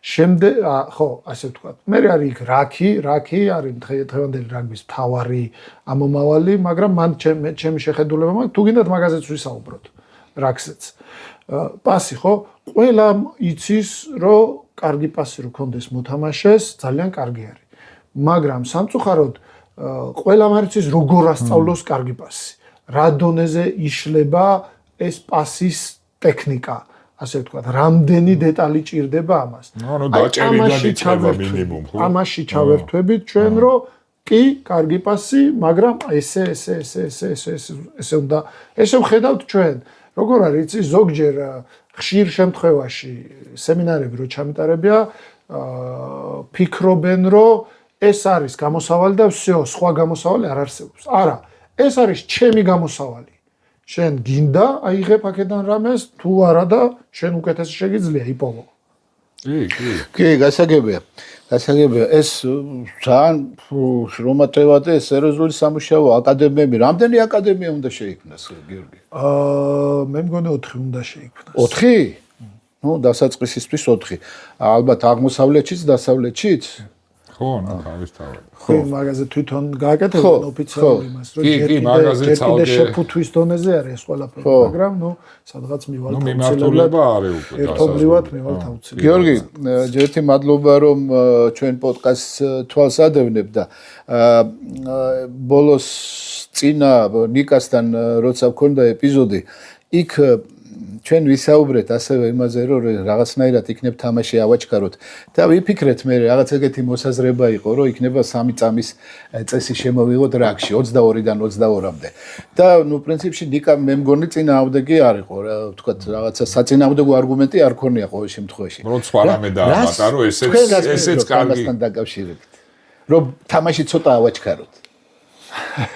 შემდეგ, ხო, ასე ვთქვათ. მე არის იქ რაკი არის დღევანდელი რაგბის მთავარი ამომავალი, მაგრამ მან ჩემი შეხედულება მაქვს, თუ გინდათ მაგაზეც ვისაუბროთ. რაკსეც. პასი ხო, ყველა იცის, რომ კარგი პასი რო კონდეს მოთამაშეს, ძალიან კარგი არის. მაგრამ სამწუხაროდ ყველამ არ იცის როგორ ასწავლოს კარგი პასი. რა დონეზე იშლება ეს პასის ტექნიკა, ასე ვთქვათ, რამდენი დეტალი ჭირდება ამას. ნუ დაჭერიდან იწყება მინიმუმ, ხო? ამაში ჩავერთვებით ჩვენ, რომ კი, კარგი პასი, მაგრამ ესე უნდა, ესე ვხედავთ ჩვენ. როგორ არის, იცი, ზოგჯერ ხშირ შემთხვევაში სემინარები რო ჩამიტარებია, ფიქრობენ, რომ ეს არის გამოსავალი და всё, სხვა გამოსავალი არ არსებობს. არა, ეს არის ჩემი გამოსავალი. შენ გინდა აიღებ აქედან რამეს, თუ არა და შენ უკეთესი შეგიძლია იპოვო. კი, გასაგებია. ეს ძალიან შრომატევად ეს სერიოზული სამუშაო აკადემიები. რამდენი აკადემია უნდა შეიქმნას, გიორგი? მე მგონი 4 უნდა შეიქმნას. 4? ნუ დასაწყისისთვის 4. ალბათ აღმოსავლეთშიც, დასავლეთშიც? ხო, თავისთავად. ხო, მაგაზე თვითონ გააკეთებენ ოფიციალური იმას, რომ ჯერ კიდე შეფუთვის დონეზე არის ეს ყველაფერი, მაგრამ ნუ სადღაც მივალთ მიმართულება არის უკვე. ერთობლივად მივალთ აუცილებლად. გიორგი, ჯერთი მადლობა რომ ჩვენ პოდკასტს თვალს ადევნებ და ბოლოს წინა ნიკასთან როცა მქონდა ეპიზოდი, იქ ჩვენ ვისაუბრეთ ასევე იმაზე, რომ რაღაცნაირად იქნებ თამაში ავაჩქაროთ და ვიფიქრეთ მე რაღაც ეგეთი მოსაზრება იყო, რომ იქნება 3 წამის წესი შემოვიღოთ რაგში 22-დან 22-მდე. და ნუ პრინციპში ნიკა მე მგონი წინააღმდეგი არ იყო, რა ვთქვათ, რაღაცა საწინააღმდეგო არგუმენტი არ ქონია ყოველ შემთხვევაში. რომ სხვა რამე დაამატა, რომ ესეც კარგი დაკავშირებით. რომ თამაში ცოტა ავაჩქაროთ.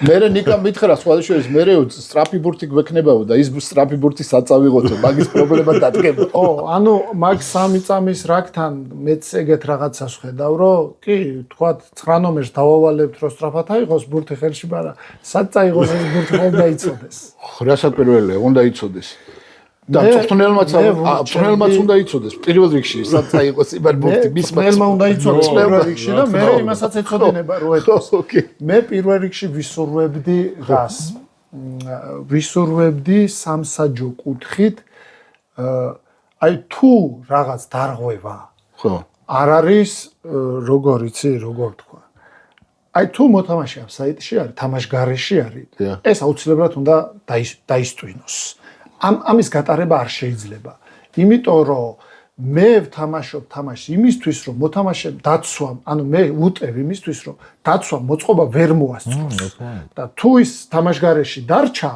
მე ნიკამ მითხრა სხვადასხვა მე სტრაფი ბურთი გვექნებაო და ის სტრაფი ბურთი საწავიღოთო მაგის პრობლემა დადგება. ო, ანუ მაგ 3 წამის რაგთან მეც ეგეთ რაღაცას ხედავ, რომ კი, თქვათ 9 ნომერს დავავალებთ, რომ სტრაფად აიღოს ბურთი ხელში, მაგრამ სად წაიღოს ეს ბურთი ხომ დაიცოდეს. რასაკვირველია, უნდა იცოდეს. და მწვრთნელმაც უნდა იცოდეს პირველ რიგში სად წაიღოს იმარ ბურთი მისმა. მწვრთნელმა უნდა იცოდეს პირველ რიგში და მე იმასაც ეცოდინება რო ეთქოს. მე პირველ რიგში ვისურვებდი რას? ვისურვებდი სამსაჯო კუთხით აი თუ რაღაც დარღვევა. ხო. არ არის როგორ იცი, როგორ თქვა. აი თუ მოთამაშე ამ საიტში არის, თამაშგარეში არის, ეს აუცილებლად უნდა დაისტვინოს. ამის გატარება არ შეიძლება. იმიტომ რომ მე ვთამაშობ თამაშს იმისთვის რომ მოთამაშემ დაცვამ, ანუ მე ვუტევ იმისთვის რომ დაცვამ მოწყობა ვერ მოასწროს. და თუ ის თამაშგარეში დარჩა,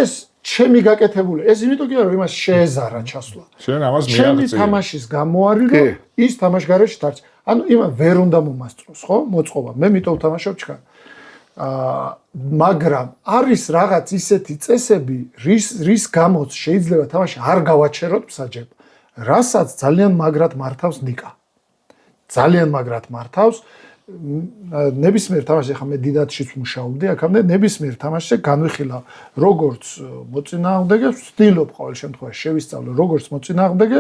ეს ჩემი გაკეთებული, ეს იმიტომ კი არა რომ იმას შეეზარა ჩასვლა. შენ ამას მიაღწია. ჩემი თამაშის გამო არის რომ ის თამაშგარეში დარჩა. ანუ იმან ვერ უნდა მომასწროს, ხო? მოწყობა. მე მითო ვთამაშობ ჩქარ. მაგრამ არის რაღაც ისეთი წესები, რის გამოც შეიძლება თამაში არ გავაჩეროთ მსაჯებ, რასაც ძალიან მაგრად მართავს ნიკა. ძალიან მაგრამ მართავს ნებისმიერ თამაშში, ახლა მე დიდათშიც მუშაობდი, აქამდე ნებისმიერ თამაშში განვიხილა როგორც მოწინააღმდეგე, ვცდილობ ყოველ შემთხვევაში შევისწავლო როგორც მოწინააღმდეგე,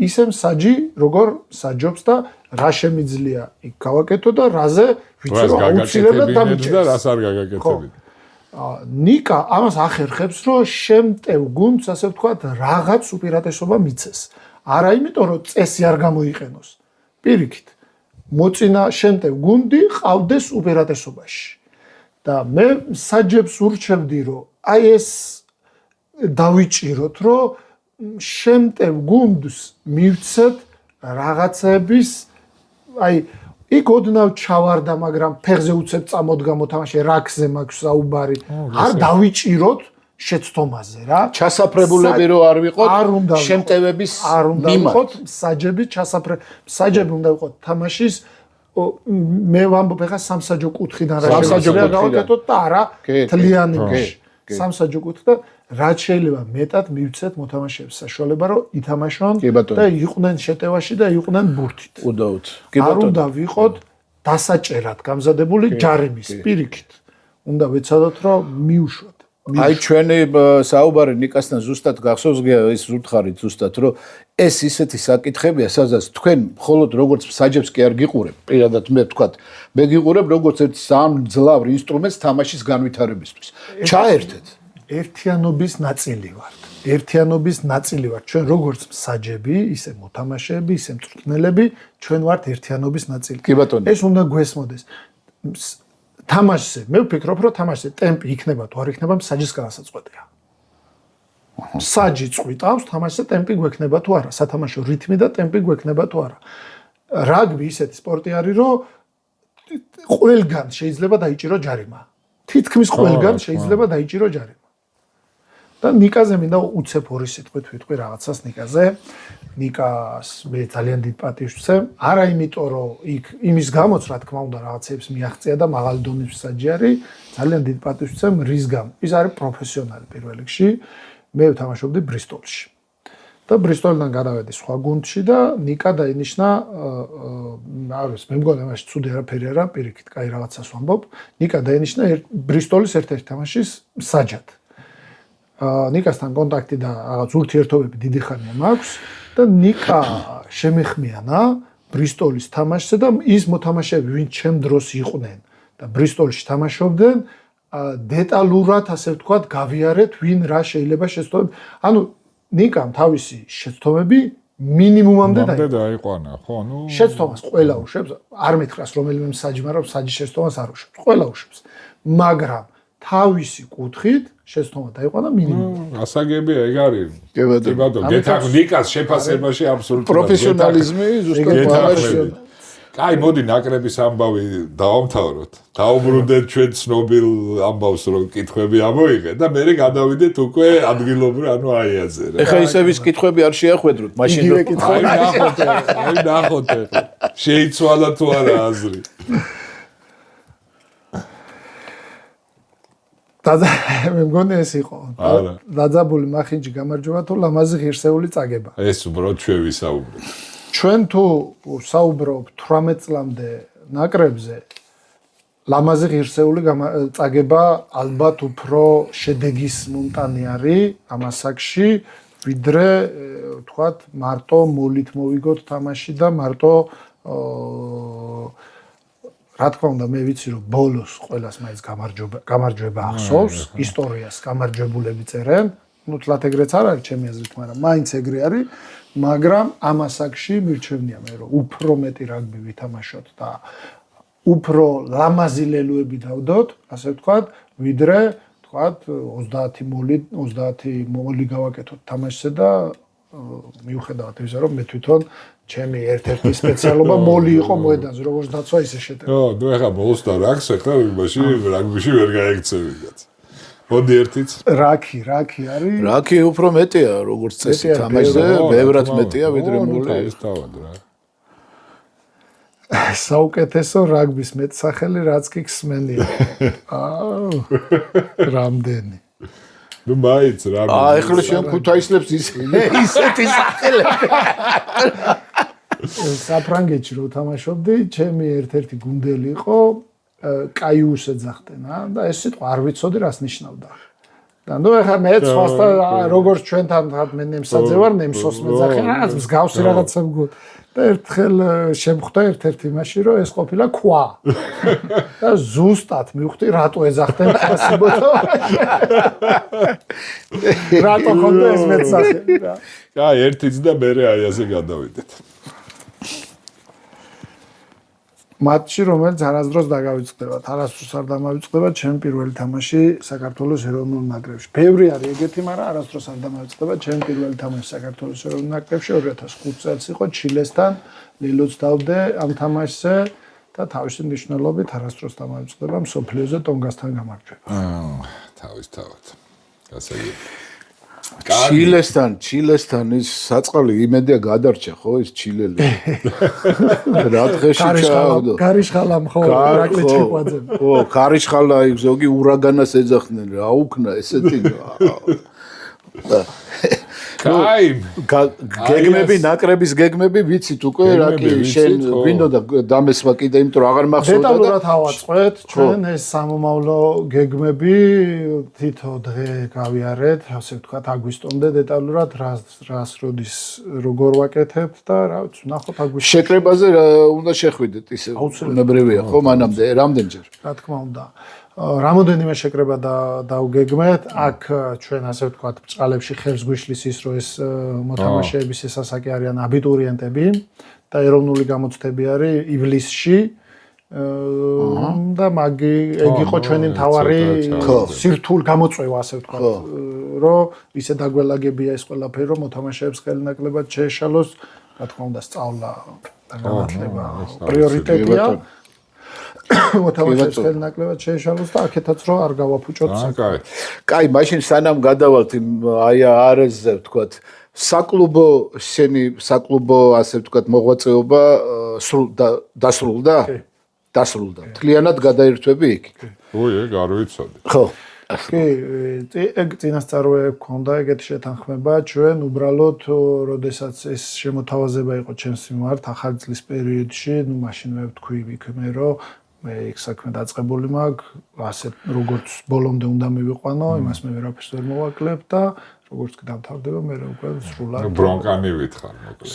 ისე მსაჯი როგორ მსაჯობს და რა შემიძლია იქ გავაკეთო და რაზე ვიცი რომ აუცილებლად დამიჭერს და რას არ გაგაკეთებინე. ნიკა ამას ახერხებს, რომ შემტევ გუნდს, ასე ვთქვათ, რაღაც უპირატესობა მიცეს. არა იმიტომ რომ წესი არ გამოიყენოს. პირიქით შემტევ გუნდი ყავდეს უპირატესობაში. და მე საჯებს ურჩევდი, რომ აი ეს დავიჭიროთ, რომ შემტევ გუნდს მივცეთ რაღაცების, აი იქ ოდნავ ჩავარდა, მაგრამ ფეხზე უცებ წამოდგა მოთამაშე, რაკზე მაქვს საუბარი. არ დავიჭიროთ შეცდომაზე რა. ჩასაფრებულები რო არ ვიყოთ, არ უნდა შემტევების არ უნდა მიმართ. ვიყოთ მსაჯები მსაჯები უნდა ვიყოთ თამაშის მე ვამბობ ახლა სამსაჯო კუთხიდან რა სამსაჯო გავაკეთოთ და არა კი, თლიანი კი, გუშ კი. სამსაჯო კუთხი და რაც შეიძლება მეტად მივცეთ მოთამაშეებს საშუალება რომ ითამაშონ კი, ბატონო. და იყვნენ შეტევაში და იყვნენ ბურთით. უდაოდ. არ უნდა ვიყოთ დასაჭერად გამზადებული ჯარიმის პირიქით. უნდა ვეცადოთ რომ მიუშვათ. აი ჩვენი საუბარი ნიკასთან ზუსტად გახსოვს ის ზურთხარით ზუსტად რომ ეს ისეთი საკითხებია სადაც თქვენ მხოლოდ როგორც მსაჯებს კი არ გიყურებ პირადად მე ვთქვათ მე გიყურებ როგორც ერთი სამ ძლავრ ინსტრუმენტს თამაშის განვითარებისთვის ჩაერთეთ ერთიანობის ნაწილი ვართ. ერთიანობის ნაწილი ვართ. ჩვენ როგორც მსაჯები, ისე მოთამაშეები, ისე მწვრთნელები, ჩვენ ვართ ერთიანობის ნაწილი. კი ბატონო. ეს უნდა გვესმოდეს. თამაშზე, მე ვფიქრობ, რომ თამაშზე ტემპი იქნება თუ არ იქნება, მსაჯის განსაწყვეტია. მსაჯი წვიტავს, თამაშზე ტემპი გვექნება თუ არა, სათამაშო რითმი და ტემპი გვექნება თუ არა. რაგბი ისეთი სპორტი არის, რომ ყველგან შეიძლება დაიჭირო ჯარიმა. თითქმის ყველგან შეიძლება დაიჭირო ჯარიმა. და ნიკაზე მინდა უცებ ორი სიტყვით ვიტყვი რაღაცას ნიკაზე. ნიკას მე ძალიან დიდ პატივს ვცემ. არა იმიტომ რომ იქ იმის გამოც რა თქმა უნდა რაღაცებს მიაღწია და მაღალი დონის მსაჯი არის, ძალიან დიდ პატივს ვცემ რის გამო. ის არის პროფესიონალი პირველ რიგში. მე ვთამაშობდი ბრისტოლში. და ბრისტოლიდან გადავედი სხვა გუნდში და ნიკა დაინიშნა არის მე მგონი მაშინ ცუდი არაფერი არა, პირიქით, კაი რაღაცას ვამბობ. ნიკა დაინიშნა ბრისტოლის ერთ-ერთ თამაშის მსაჯად. ნიკასთან კონტაქტი და რაღაც ურთიერთობები დიდი ხანია მაქვს და ნიკა შემეხმიანა ბრისტოლის თამაშზე და ის მოთამაშეები ვინც ჩემ დროს იყვნენ და ბრისტოლში თამაშობდნენ დეტალურად ასე ვთქვათ გავიარეთ ვინ რა შეიძლება შეცდომები ანუ ნიკამ თავისი შეცდომები მინიმუმამდე დაიყვანა ხო ნუ შეცდომას ყველა უშვებს არ მითხრას რომელიმე მსაჯმა რომ მსაჯის შეცდომას არ უშვებს ყველა უშვებს მაგრამ თავისი კუთხით შეცდომა დაიყვანა მინიმუმ. ასაგებია ეგ არის. კი ბატონო. გეთახმ ნიკას შეფასებაში აბსოლუტურად პროფესიონალიზმი ზუსტად გეთახმები. კაი, მოდი ნაკრების ამბავი დავამთავროთ. დაუბრუნდეთ ჩვენ ცნობილ ამბავს რომ კითხვები ამოიღეთ და მე გადავიდეთ უკვე ადგილობრივ ანუ აიაზე რა. ეხლა ისევ ის კითხვები არ შეახვედროთ, მაშინ იგივე კითხვები. აი ნახოთ ეხლა. შეიცვალა თუ არა აზრი. მე მგონი ეს იყო. დაძაბული მახინჯი გამარჯობა თუ ლამაზი ღირსეული წაგება. ეს უბრალოდ ჩვენ ვისაუბრეთ. ჩვენ თუ საუბრობთ 18 წლამდე ნაკრებზე ლამაზი ღირსეული წაგება ალბათ უფრო შედეგის მომტანი არის ამ ასაკში ვიდრე ვთქვათ მარტო მოლით მოვიგოთ თამაში და მარტო რა თქმა უნდა მე ვიცი რომ ბოლოს ყველას მაინც გამარჯვება ახსოვს ისტორიას გამარჯვებულები წერენ ну თლათ ეგრეც არ არის ჩემი აზრით მაგრამ მაინც ეგრე არის მაგრამ ამ ასაკში მირჩევნია მე რომ უფრო მეტი რაგბი ვითამაშოთ და უფრო ლამაზი ლელოები დავდოთ ასე ვთქვათ ვიდრე ვთქვათ 30 მოლი გავაკეთოთ თამაშზე და მიუხედავად იმისა რომ მე თვითონ ჩემი ერთ-ერთი სპეციალობა მოლი იყო მოედანზე როგორც დაცვა ისე შეტევა. ო, ნუ ეხა მოლს და რაგს ეხლა რაგბიში ვერ გაიქცევი კაც. მოდი ერთიც. რაკი არის? რაკი უფრო მეტია როგორც წესი თამაშზე, ბევრად მეტია ვიდრე მოლი. ეს თავად რა. საუკეთესო რაგბის მეტსახელი რაც კი ხსმენია. რამდენი. ნუ მაიც რა. ეხლა შენ ქუთაისლებს ისეთი სახელები. საფრანგეთში რო თამაშობდი, ჩემი ერთ-ერთი გუნდელი იყო კაიუს ეძახდნენ, და ეს სიტყვა არ ვიცოდი რას ნიშნავდა. და ნუ ეხლა მე სხვასთან როგორც ჩვენთან მე ნემსაძე ვარ, ნემსოს მეძახე, რაღაც მსგავსი რაღაცა მგონი. და ერთხელ შემხვდა ერთ-ერთი იმაში, რომ ეს ყოფილა ქვა. და ზუსტად მივხვდი რატო ეძახდნენ ასებოთო. რატო ხონდა ეს მეძახე რა. კაი, ერთიც და მე აი ასე გადავიდეთ. მატჩი რომელიც არასდროს დაგავიწყდებათ, არასდროს არ დამავიწყდება ჩემი პირველი თამაში საქართველოს ეროვნულ ნაკრებში. ბევრი არის ეგეთი, მაგრამ არასდროს არ დამავიწყდება ჩემი პირველი თამაში საქართველოს ეროვნულ ნაკრებში 2005 წელს იყო ჩილესთან, ლილოც დავდე ამ თამაშზე და თავისი მნიშვნელობით არასდროს დამავიწყდება მსოფლიოზე ტონგასთან გამარჯვება. თავისთავად. გასაგები. ჩილესთან ის საწყალი იმედია გადარჩა ხო ის ჩილელი. რა დღეში ჩაავდო. გარიშხალამ ხო რაკლი ჩიყვაძე. ხო, გარიშხალა ზოგი ურაგანას ეძახდნენ რა უკნა ესეთი. კაი, გეგმები, ნაკრების გეგმები ვიცით უკვე რა კი შენ გვინდოდა დამესვა კიდე იმიტომ რომ აღარ მახსოვდა და დეტალურად ავაწყეთ ჩვენ ეს სამომავლო გეგმები თითო დღე გავიარეთ, ასე ვთქვათ, აგვისტომდე დეტალურად რას როდის როგორ ვაკეთებთ და რა ვიცი, ნახოთ აგვისტომდე. შეკრებაზე უნდა შეხვიდეთ ისე უნებრივია ხო მანამდე რამდენჯერ? რა თქმა უნდა. რამოდენიმე შეკრება დაუგეგმეთ. აქ ჩვენ ასე ვთქვათ, ბრწყალებში ხელს გვიშლის ის, რომ ეს მოთამაშეების ესასაკი არიან აბიტურიენტები და ეროვნული გამოცდები არის ივლისში. და ეგ იყო ჩვენი მთავარი სირთულ გამოწვევა, ასე ვთქვათ, რომ ისე დაგველაგებია ეს ყველაფერი, რომ მოთამაშეებს ხელნაკლებად შეეშალოს, რა თქმა უნდა, სწავლა და განათლება პრიორიტეტია. მოთამაშეებს ხელნაკლებად შეეშალოს და აქეთაც რომ არ გავაფუჭოთ კაი. კაი, მაშინ სანამ გადავალთ აი არეზზე ვთქვათ, საკლუბო ასე ვთქვათ მოღვაწეობა დასრულდა? დასრულდა. მთლიანად გადაირთვები იქ? ოი, ეგ არ ვიცოდი. ხო. კი, ეგ წინასწარვე გქონდა ეგეთი შეთანხმება, ჩვენ უბრალოდ როდესაც ეს შემოთავაზება იყო ჩემს მიმართ ახალი წლის პერიოდში, მაშინ მე ვთქვი იქნე რომ მე იქ საქმე დაწყებული მაქვს, ასე როგორც ბოლომდე უნდა მივიყვანო, იმას მე ვერაფერს ვერ მოვაკლებ და როგორც კი დამთავრდება, მე უკვე სრულად ბრონკანი ვითხარ, მოკლედ.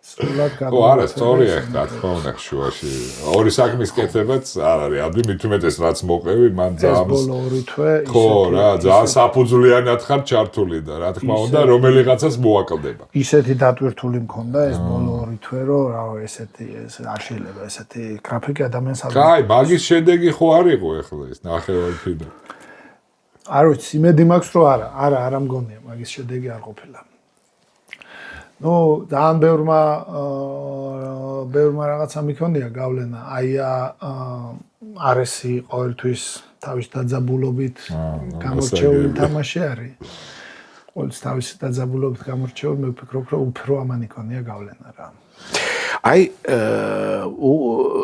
სრულად ო, არა, სწორია, რა თქმა უნდა, შუაში. ორი საქმის კეთებაც არ არის. ადვი მით უმეტეს რაც მოყევი, მან ეს ბოლო ორი თვე ხო, რა, ძალიან საფუძვლიანად ხარ ჩართული და რა თქმა უნდა, რომელიღაცას მოაკლდება. ისეთი დატვირთული მქონდა ეს ბოლო ორი თვე, რომ რა ესეთი ეს არ შეიძლება ესეთი გრაფიკი ადამიანს არ. კაი, მაგის შედეგი ხო არ იყო ეხლა ეს ნახევარფინალი. არ ვიცი, იმედი მაქვს რომ არა მგონია მაგის შედეგი არ ყოფილა. ნუ ძალიან ბევრმა რაღაცა მიქონია გავლენა. არესი ყოველთვის თავის დაძაბულობით გამორჩეული თამაში არის. ყოველთვის თავის დაძაბულობით გამორჩეული, მე ვფიქრობ, რომ უფრო ამან იქონია გავლენა რა. აი,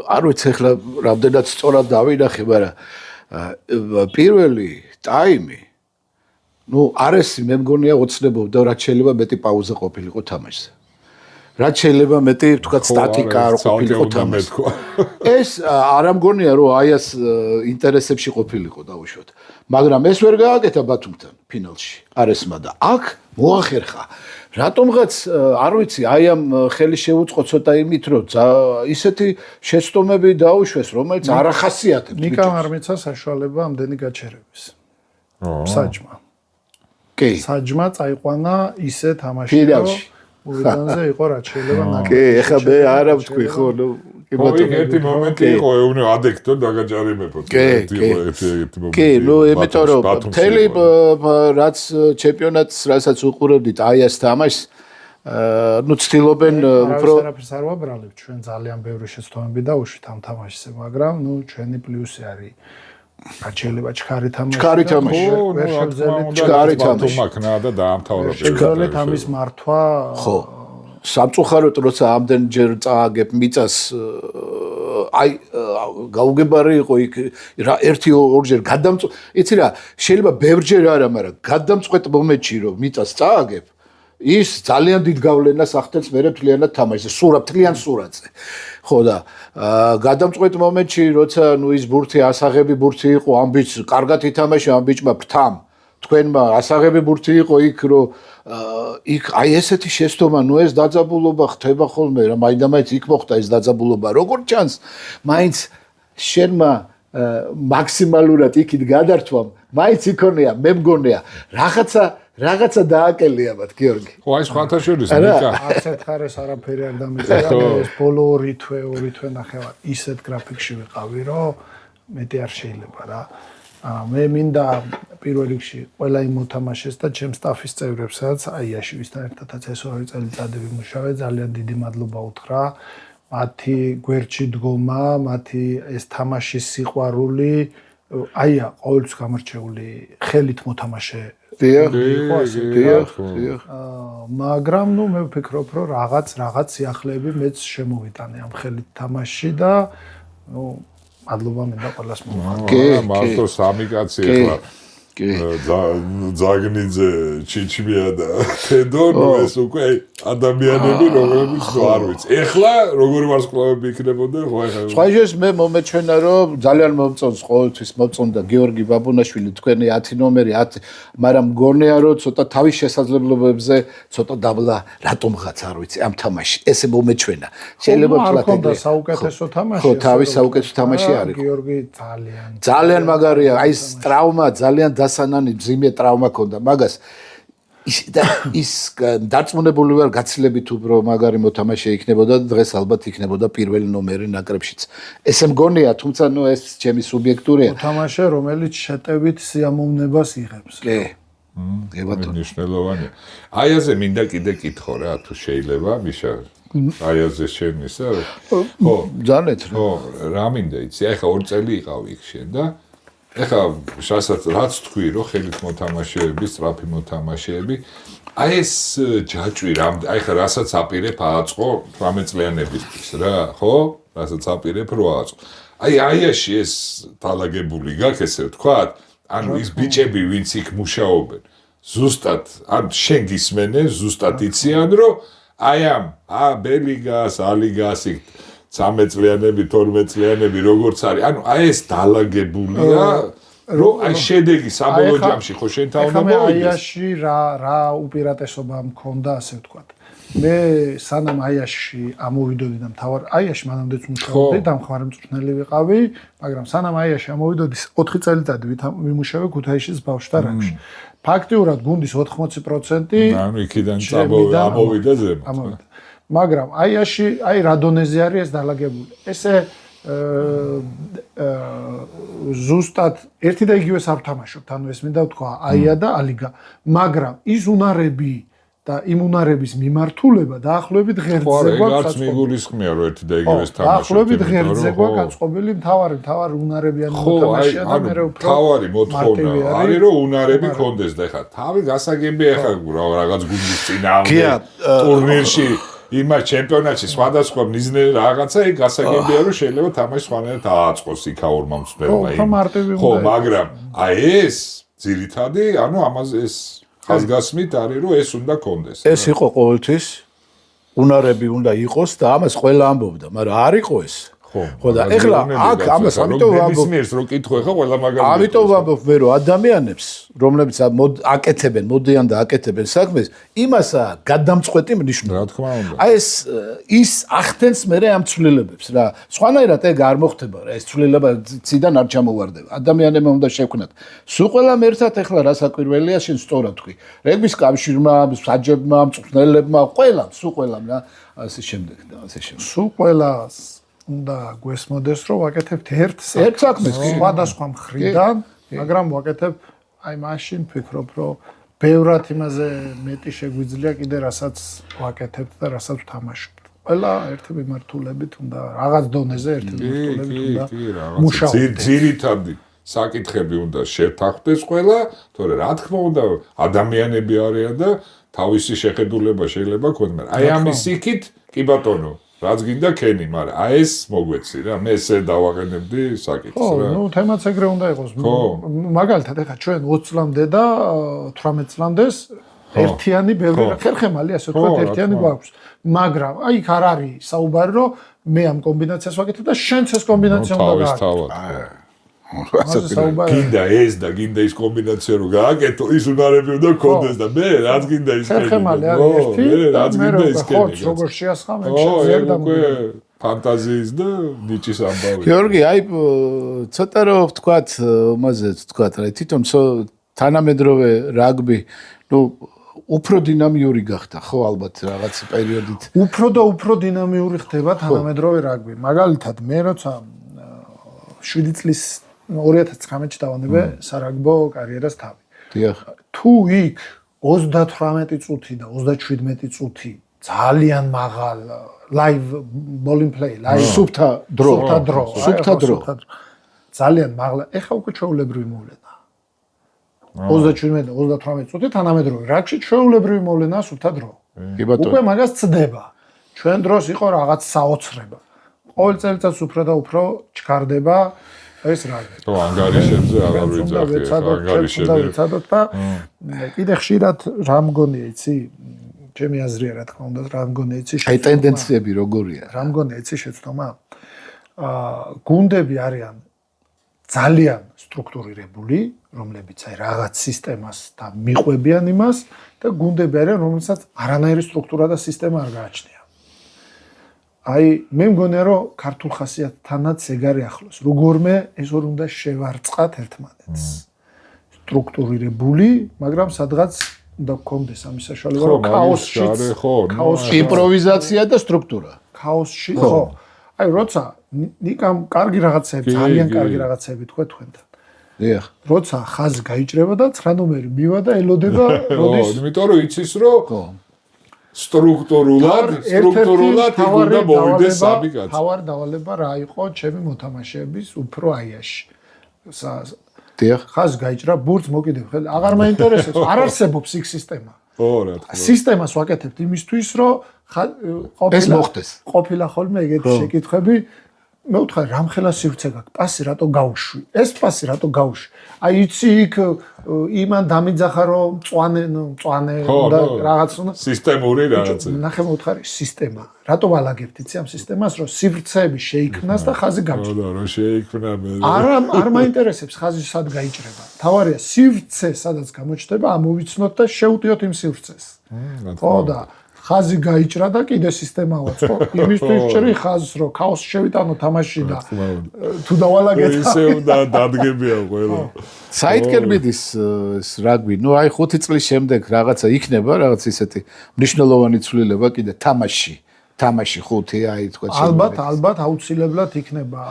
არ ვიცი ახლა რამდენად სწორად დავინახე, მაგრამ პირველი ტაიმი ნუ არესი მე მგონია ოცნებობდა, რაც შეიძლება მეტი პაუზა ყოფილიყო თამაშზე. რაც შეიძლება მეტი ვთქვათ სტატიკა არ ყოფილიყო თამაშზე. ეს არ მგონია რომ აიას ინტერესებში ყოფილიყო დაუშვათ. მაგრამ ეს ვერ გააკეთა ბათუმთან ფინალში არესმა და აქ მოახერხა. რატომღაც არ ვიცი, აი ამ ხელი შეუწყო ცოტა იმით, რომ ისეთი შეცდომები დაუშვეს, რომელიც არ ახასიათებს. ნიკამ არ მიცა საშუალება ამდენი გაჩერების. საჯმა. კი. საჯმა წაიყვანა ისე თამაში, რომ უიდანზე იყო რაც შეიძლება ნაკრები. კი, ეხლა მე არა ვთქვი ხო, ნუ კი ბატონო, ერთი მომენტი იყო, ეუნე ადექტო დაგაჯარიმებოდ. კი, ნუ იმიტომ რომ მთელი რაც ჩემპიონატს, რასაც უყურებდით, აი ეს თამაშს ნუ ცდილობენ უფრო არაფერს არ ვაბრალებ, ჩვენ ძალიან ბევრი შეცდომები დავუშვით ამ თამაშზე, მაგრამ ნუ ჩვენი პლუსი არის გაჩელება ჩქარი თამაში. ჩქარი თამაში. ვერ შევძელით ჩქარი თამაში. მაქნა და დაამთავრა. შევძელით ამის მართვა. ხო. სამწუხაროდ როცა ამდენჯერ წააგებ მიწას აი გაუგებარი იყო იქ რა ერთი ორჯერ იცი რა შეიძლება ბევრჯერ არა, მაგრამ გადამწყვეტ მომენტში რომ მიწას წააგებ ის ძალიან დიდ გავლენას ახდენს მერე მთლიანად თამაშზე, მთლიან სურათზე. ხო და გადამწყვეტ მომენტში როცა ნუ ის ბურთი ასაღები ბურთი იყო, ამ ბიჭს კარგად ითამაშა, ამ ბიჭმა ფრთამ თქვენმა ასაღები ბურთი იყო იქ რომ იქ აი ესეთი შეცდომა, ნუ ეს დაძაბულობა ხდება ხოლმე რა, მაინდამაინც იქ მოხდა ეს დაძაბულობა. როგორც ჩანს, მაინც შენმა მაქსიმალურად იქით გადართვამ, მაინც იქონია, მე მგონია, რაღაცა დააკელია მათ, გიორგი. ხო, აი სხვათა შორის ნიკა. არც ერთხარეს არაფერი არ დამეწია, ეს ბოლო ორი თვე ნახევარ ისეთ გრაფიკში ვიყავი, რომ მეტი არ შეიძლება რა. მე მინდა პირველ რიგში ყველა იმ მოთამაშეს და ჩემ სტაფის წევრებსაც, აიაში ვისთან ერთადაც ეს ორი წელიწადი ვიმუშავე, ძალიან დიდი მადლობა უთხრა. მათი გვერდში დგომა, მათი ეს თამაშის სიყვარული აია ყოველთვის გამარჩეული ხელით მოთამაშე დიახ, დიახ. მაგრამ ნუ მე ვფიქრობ რომ რაღაც სიახლეები მეც შემოვიტანე ამ ხელით თამაშში და ნუ მადლობა მინდა ყველას მოვხატო. მარტო სამი კაცი ახლა ზაგნიძე, ჩიჩმია და თედო, ნუ ეს უკვე ადამიანები, რომლებიც არ ვიცი. ეხლა როგორი ვარსკვლავები იქნებოდა, ხო ეხლა. სხვაჟეს მე მომეჩვენა რომ ძალიან მომწონს ყოველთვის მომწონდა გიორგი ბაბუნაშვილი თქვენი 10 ნომერი 10, მაგრამ მგონია რომ ცოტა თავის შესაძლებლობებზე ცოტა დაბლა რატომღაც არ ვიცი ამ თამაში. ესე მომეჩვენა. შეიძლება თქვა და საუკეთესო თამაში. ხო, თავის საუკეთესო თამაში არის. გიორგი ძალიან მაგარია. აი ეს ტრავმა ძალიან დასანანი მძიმე ტრავმა ქონდა მაგას ის დარწმუნებული ვარ გაცილებით უფრო მაგარი მოთამაშე იქნებოდა და დღეს ალბათ იქნებოდა პირველი ნომერი ნაკრებშიც. ესე მგონია, თუმცა ნუ ეს ჩემი სუბიექტურია. მოთამაშე, რომელიც შეტევით სიამოვნებას იღებს. კი. ბატონო. მნიშვნელოვანია. აი ასე მინდა კიდე კითხო რა, თუ შეიძლება, მიშა. აი ასე შენისა. ხო, ძალეთ. ხო, რა მინდა იცი? აი ხა 2 წელი იყავი იქ შენ და ეხლა რაც თქვი რომ ხელით მოთამაშეები, სწრაფი მოთამაშეები, აი ეს ჯაჭვი აი ხა რასაც აპირებ ააწყო 18 წლიანებისთვის რა, ხო? რასაც აპირებ რო ააწყო. აი აიაში ეს დაალაგებული გაქვს ესე ვთქვათ, ანუ ის ბიჭები ვინც იქ მუშაობენ, ზუსტად ან შენ გისმენენ, ზუსტად იციან რომ აი ამ ბელიგას, ალიგას იქ 13 წლიანები, 12 წლიანები როგორც არის. ანუ აი ეს დაალაგებულია, რომ აი შედეგი საბოლოო ჯამში ხო შენთან უნდა მოვიდეს. აიაში რა უპირატესობა მქონდა, ასე ვთქვათ. მე სანამ აიაში ამოვიდოდი და მთავარ აიაში მანამდეც მუშაობდი, დამხმარე მწვრთნელი ვიყავი, მაგრამ სანამ აიაში ამოვიდოდი 4 წელიწადი ვიმუშავე ქუთაისის ბავშვთა რანგში. ფაქტიურად გუნდის 80% ანუ იქიდან ამოვიდა ზემოთ. მაგრამ აიაში რა დონეზე არის ეს დაალაგებული. ესე ზუსტად ერთი და იგივეს არ ვთამაშობთ, ანუ ეს მინდა ვთქვა, აია და ალიგა, მაგრამ ის უნარები და იმ უნარების მიმართულება დაახლოებით ღერძზე გვაქვს. არც მიგულისხმია რომ ერთი და იგივეს თამაშობთ. დაახლოებით ღერძზე გვაქვს გაწყობილი მთავარი უნარებიანი მოთამაშეა და მე უფრო მთავარი მოთხოვნა არის რომ უნარები კონდეს და ეხლა თავი გასაგებია ეხლა რაღაც გუნდის წინააღმდეგ ტურნირში იმას ჩემპიონატში სხვადასხვა მიზნები რაღაცა იქ გასაგებია რომ შეიძლება თამაში სხვანაირად ააწყოს იქაურმა მწვრთნელმა. ხო, მაგრამ აი ეს ძირითადი, ანუ ამაზე ეს ხაზგასმით არის რომ ეს უნდა კონდეს. ეს იყო ყოველთვის უნარები უნდა იყოს და ამას ყველა ამბობდა, მაგრამ არ იყო ეს. ხო და ეხლა აქ ამას ამიტომ ვამბობ რომ კითხო ეხლა ყველა მაგალითად ამიტომ ვამბობ მე რომ ადამიანებს რომლებიც აკეთებენ მოდიან და აკეთებენ საქმეს იმასა გადამწყვეტი მნიშვნელობა რა თქმა უნდა აი ის ახდენს მე ამ ცვლილებებს რა სხვანაირად ეგ არ მოხდება რა ეს ცვლილება ციდან არ ჩამოვარდება ადამიანებმა უნდა შექმნათ სულ ყველამ ერთად ეხლა რა საკვირველია შენ სწორად თქვი რეგბის კავშირმა საჯებმა მწვრთნელებმა ყველამ სულ ყველამ რა ასე შემდეგ და ასე შემდეგ სულ ყველას უნდა გვესმოდეს რომ ვაკეთებთ ერთ საქმეს სხვადასხვა მხრიდან, მაგრამ ვაკეთებ აი მაშინ ვფიქრობ რომ ბევრად იმაზე მეტი შეგვიძლია კიდე რასაც ვაკეთებთ და რასაც ვთამაშობთ. ყველა ერთი მიმართულებით უნდა რაღაც დონეზე ერთი მიმართულებით უნდა მუშაობდეს. ძირითადი საკითხები უნდა შეთანხმდეს ყველა, თორე რა თქმა უნდა ადამიანები არიან და თავისი შეხედულება შეიძლება ქონდეს. აი ამის იქით კი ბატონო რაც გინდა ქენი, მაგრამ აი ეს მოგვეცი რა, მე ესე დავაყენებდი საკითხს რა. ხო, ნუ თემაც ეგრე უნდა იყოს. მაგალითად, ეხლა ჩვენ 20 წლამდე და 18 წლამდეს ერთიანი ბევრი ხერხემალი, ასე ვთქვათ, ერთიანი გვაქვს. მაგრამ აი იქ არ არის საუბარი, რომ მე ამ კომბინაციას ვაკეთებ და შენც ეს კომბინაცია უნდა გააკეთო. გინდა ეს და გინდა ის კომბინაცია რომ გააკეთო, ის უნარები უნდა გქონდეს და მე რაც გინდა ის ქენი. ხერხემალი არის ერთი, რაც გინდა ის ქენი. ხო, როგორ შეასხამ ეგ შეძიერ და ფანტაზიის და ნიჭის ამბავი. გიორგი, აი ცოტა რომ ვთქვათ, მასე ვთქვათ, რა თვითონ თანამედროვე რაგბი, ნუ უფრო დინამიური გახდა, ხო ალბათ რაღაც პერიოდით. უფრო და უფრო დინამიური ხდება თანამედროვე რაგბი. მაგალითად, მე როცა 7 წლის 2019-ში დავანებე სარაგბო კარიერას თავი. დიახ. თუ იქ 38 წუთი და 37 წუთი ძალიან მაღალ live bowling play, live სუფთა დრო. ძალიან მაღლა. ეხა უკვე ჩვეულებრივი მოვლენა. 27-38 წუთი თანამედროვე რაგში ჩვეულებრივი მოვლენაა სუფთა დრო. უკვე მაგას ცდება. ჩვენ დროს იყო რაღაც საოცრება. ყოველ წელიწადს უფრო და უფრო ჩქარდება ეს რაგი. ხო, ანგარიშებზე აღარ ვიძახი, ანგარიშები. და კიდე ხშირად რა მგონია, იცი? ჩემი აზრია, რა თქმა უნდა, რა მგონია, იცი? აი ტენდენციები როგორია? რა მგონია, იცი შეცდომა? გუნდები არიან ძალიან სტრუქტურირებული, რომლებიც აი რაღაც სისტემას და მიყვებიან იმას და გუნდები არიან, რომელსაც არანაირი სტრუქტურა და სისტემა არ გააჩნია. აი, მე მგონია, რომ ქართულ ხასიათთანაც ეგ არის ახლოს. როგორმე ეს ორი უნდა შევარწყათ ერთმანეთს. სტრუქტურირებული, მაგრამ სადღაც უნდა გქონდეს ამის საშუალება, რომ ქაოსში იმპროვიზაცია და სტრუქტურა. ქაოსში, ხო. აი, როცა ნიკამ კარგი რაღაცები, ძალიან კარგი რაღაცები თქვა თქვენთან. დიახ. როცა ხაზი გაიჭრება და 9 ნომერი მივა და ელოდება, როდის იმიტომ რომ იცის რომ სტრუქტურულად უნდა მოვიდეს სამი კაცი. თავარ დავალება რა იყო ჩემი მოთამაშეების უფრო აიაში. დიახ. ხაზი გაიჭრა, ბურთს მოკიდებ ხელი. აღარ მაინტერესებს, არ არსებობს იქ სისტემა. ო, რა თქმა უნდა. სისტემას ვაკეთებთ იმისთვის, რომ ეს მოხდეს. ყოფილა ხოლმე ეგეთი შეკითხვები. მე ვთქვი, რამხელა სივრცე გაქვს, პასი რატო გაუშვი? ეს პასი რატო გაუშვი? აი იცი იქ იმან დამიძახა რომ მწვანე და რაღაც უნდა სისტემური რაღაცა. ნახე მოვთხარი სისტემა. რატო ვალაგებთ იცი ამ სისტემას, რომ სივრცეები შეიქმნას და ხაზი გავჭრა. ხო, რომ შეიქმნა მე. არ მაინტერესებს ხაზი სად გაიჭრება. თავარია სივრცე სადაც გამოჩნდება, ამოვიცნოთ და შევტიოთ იმ სივრცეს. ხო და ხაზი გაიჭრა და კიდე სისტემა ვაწყო. იმისთვის ჭრი ხაზს, რომ ქაოსი შევიტანო თამაში და თუ დავალაგეთ. ისე უნდა დადგებია ყველა. საიტკერბიდის რაგვი, ნუ აი 5 წლის შემდეგ რაღაცა იქნება, რაღაც ისეთი მნიშვნელოვანი ცვლილება კიდე თამაში 5 აი თქვა ალბათ აუცილებლად იქნება.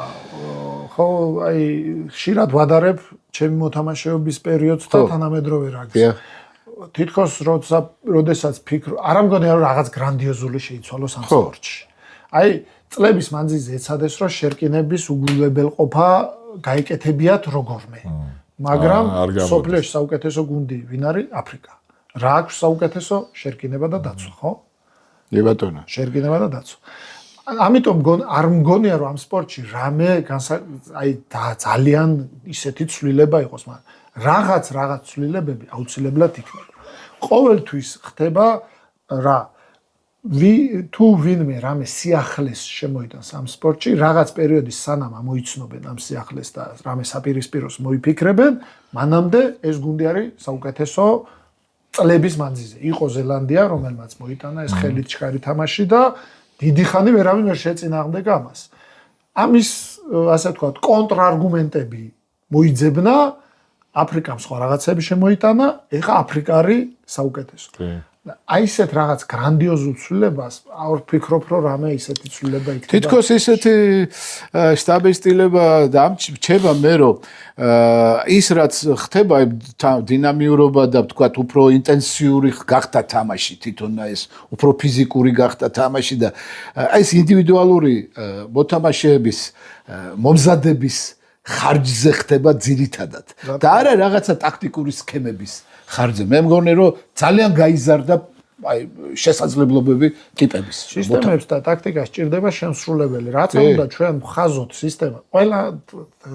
ხო, აი ხშირად ვადარებ ჩემი მოთამაშეობის პერიოდს და თანამედროვე რაგს. თითქოს როდესაც ფიქრობ, არ ამგონია რომ რაღაც გრანდიოზული შეიცვალოს ამ სპორტში. აი, წლების მანძილზე ეცადეს რომ შერკინების უგულებელყოფა გაიკეთებიათ როგორმე. მაგრამ სოფლიოში საუკეთესო გუნდი ვინ არის? აფრიკა. რა აქვს საუკეთესო? შერკინება და დაცვა, ხო? ე ბატონო. შერკინება და დაცვა. ამიტომ არ მგონია რომ ამ სპორტში რამე აი ძალიან ისეთი ცვლილება იყოს, მაგრამ რაღაც ცვლილებები აუცილებლად იქნება. ყოველთვის ხდება რა თუ ვინმე რამე სიახლეს შემოიტანს ამ სპორტში, რაღაც პერიოდის სანამ ამოიცნობენ ამ სიახლეს და რამე საპირისპიროს მოიფიქრებენ, მანამდე ეს გუნდი არის საუკეთესო წლების მანძილზე. იყო ზელანდია, რომელმაც მოიტანა ეს ხელით ჩქარი თამაში და დიდი ხანი ვერავინ ვერ შეწინააღმდეგა ამას. ამის ასე ვთქვათ, კონტრარგუმენტები მოიძებნა აფრიკამ სხვა რაღაცები შემოიტანა, ეხა აფრიკა არის საუკეთესო. აი ესეთ რაღაც გრანდიოზულ ცვლილებას არ ვფიქრობ, რომ რამე ისეთი ცვლილება იქნება. თითქოს ისეთი სტაბილიზება დამრჩება მე, რომ ის რაც ხდება დინამიურობა და ვთქვათ, უფრო ინტენსიური გახდა თამაში, თვითონ ეს უფრო ფიზიკური გახდა თამაში და ეს ინდივიდუალური მოთამაშეების მომზადების ხარჯზე ხდება ძირითადად და არა რაღაცა ტაქტიკური სქემების ხარჯზე. მე მგონი რომ ძალიან გაიზარდა აი შესაძლებლობები ტიპების. სისტემებს და ტაქტიკას ჭირდება შემსრულებელი. რაც უნდა ჩვენ ვხაზოთ სისტემა. ყველა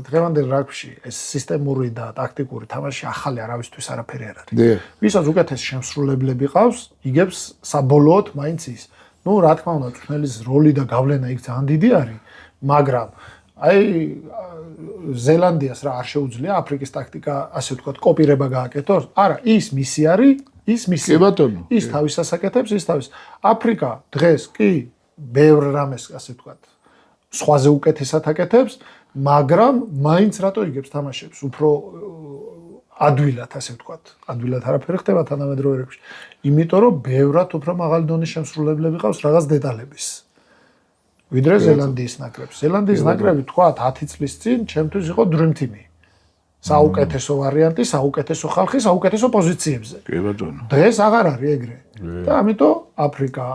დღევანდელ რაგბიში ეს სისტემური და ტაქტიკური თამაში ახალი არავისთვის არაფერი არ არის. ვისაც უკეთესი შემსრულებლები ყავს, იგებს საბოლოოდ მაინც ის. ნუ რა თქმა უნდა, წვრთნელის როლი და გავლენა იქ ძალიან დიდი არის, მაგრამ აი ზელანდიას რა არ შეუძლია აფრიკის ტაქტიკა ასე ვთქვათ კოპირება გააკეთოს? არა, ის მისი არის, ის მისი. კი ბატონო. ის თავისას აკეთებს, ის თავის. აფრიკა დღეს კი ბევრ რამეს ასე ვთქვათ სხვაზე უკეთესად აკეთებს, მაგრამ მაინც რატო იგებს თამაშებს უფრო ადვილად ასე ვთქვათ. ადვილად არაფერი ხდება თანამედროვე რეგბიში. იმიტომ რომ ბევრად უფრო მაღალი დონის შემსრულებლები ყავს რაღაც დეტალების. ვიდრე ზელანდიის ნაკრებს. ზელანდიის ნაკრები თქვა 10 წლის წინ ჩემთვის იყო dream team. საუკეთესო ვარიანტი, საუკეთესო ხალხი, საუკეთესო პოზიციებზე. კი ბატონო. დღეს აღარ არის ეგრე. და ამიტომ აფრიკა,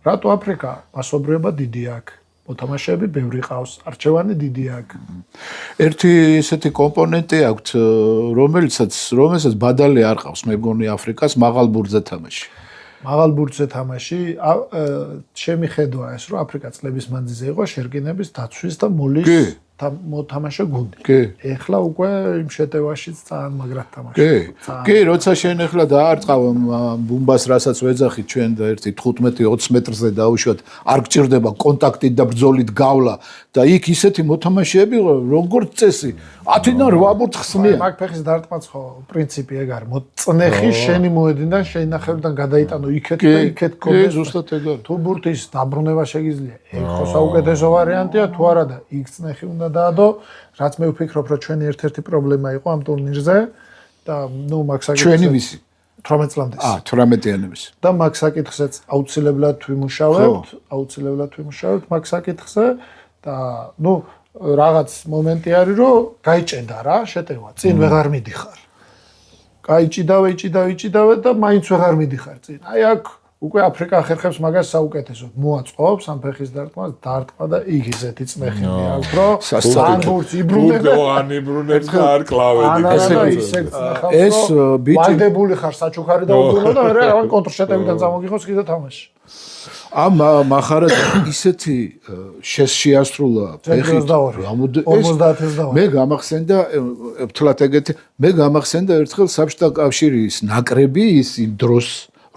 რატო აფრიკა? მასობრიობა დიდი აქვს. მოთამაშეები ბევრი ყავს, არჩევანი დიდი აქვს. ერთი ესეთი კომპონენტი აქვს, რომელსაც ბადალი არ ყავს, მე მგონი აფრიკას მაღალ ბურთზე თამაში. მაღალ ბურთზე თამაში, შემიხედვა ეს, რომ აფრიკა წლების მანძილზე იყო შერკინების დაცვის და მოლის მოთამაშე გუნდი. ეხლა უკვე იმ შეტევაშიც ძალიან მაგრად თამაშობს. კი, როცა შენ ეხლა დაარტყავ ბუმბას, რასაც ვეძახით ჩვენ და ერთი 15-20 მეტრზე დაუშვათ, არ გჭირდება კონტაქტით და ბრძოლით გავლა და იქ ისეთი მოთამაშეები როგორც წესი 10-დან 8 ბურთს ხსნიან. მაგ ფეხის დარტყმაც ხო პრინციპი ეგ არის. მოწნეხი შენი მოედნიდან შენი ნახევრიდან გადაიტანო იქეთ და იქეთ გქონდეს ზუსტად ეგ არის. თუ ბურთის დაბრუნება შეგიძლია, ეგ ხო საუკეთესო ვარიანტია, თუ არა და იქ წნეხი უნდა დაადო, რაც მე ვფიქრობ, რომ ჩვენი ერთ-ერთი პრობლემა იყო ამ ტურნირზე და ნუ მაგ საკითხზე ჩვენი ვისი 18 წლამდე. 18-იანების. და მაგ საკითხზეც აუცილებლად ვიმუშავებთ მაგ საკითხზე და ნუ რაღაც მომენტი არის, რომ გაიჭედა რა შეტევა, წინ ვეღარ მიდიხარ. იჭიდავე და მაინც ვეღარ მიდიხარ წინ. აი აქ უკვე აფრიკა ხერხებს მაგას საუკეთესოდ მოაწყობს ამ ფეხის დარტყმას, დარტყმა და იქ ისეთი წნეხები აქვს, რომ ბურთს იბრუნებს და არ კლავედი. ეს ბიჭი ვალდებული ხარ საჩუქარი და უბრუნო და მე რა კონტრშეტევიდან წამოგიღოს კიდე თამაში. ამ მახარად ისეთი შეასრულა ფეხით 50-ს მე გამახსენდა ვთლათ ეგეთი მე გამახსენდა ერთხელ საბჭოთა კავშირის ნაკრები ის იმ დროს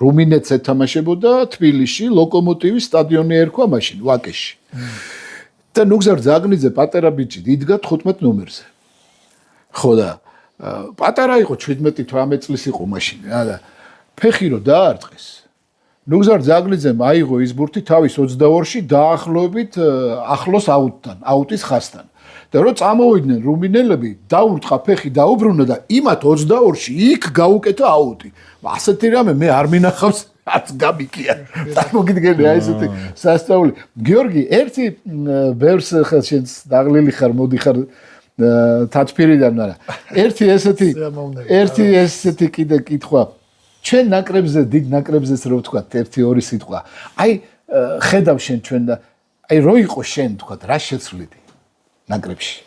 რუმინეთს ეთამაშებოდა თბილისში ლოკომოტივის სტადიონი ერქვა მაშინ ვაკეში და ნუგზარ ზაგნიძე პატარა ბიჭი იდგა 15 ნომერზე ხო და პატარა იყო 17-18 წლის იყო მაშინ რა და ფეხი რო დაარტყეს ნუგზარ ზაგნიძემ აიღო ის ბურთი თავის 22-ში დაახლოებით ახლოს აუტის ხაზთან და რო წამოვიდნენ რუმინელები დაურტყა ფეხი დაუბრუნა და იმათ 22-ში იქ გაუკეთა აუტი ასეთი რამე მე არ მინახავს არც გამიკია წარმოგიდგენია ესეთი სასწაული გიორგი ერთი ბევრს ხელ შენ დაღლილი ხარ მოდიხარ თათფირიდან არა ერთი ესეთი კიდე კითხვა ჩვენ ნაკრებზე დიდ ნაკრებზეც რო ვთქვა 1-2 სიტყვა აი ხედავ შენ ჩვენ და აი რო იყო შენ თქვა რა შეცვლიდი ნაკრებში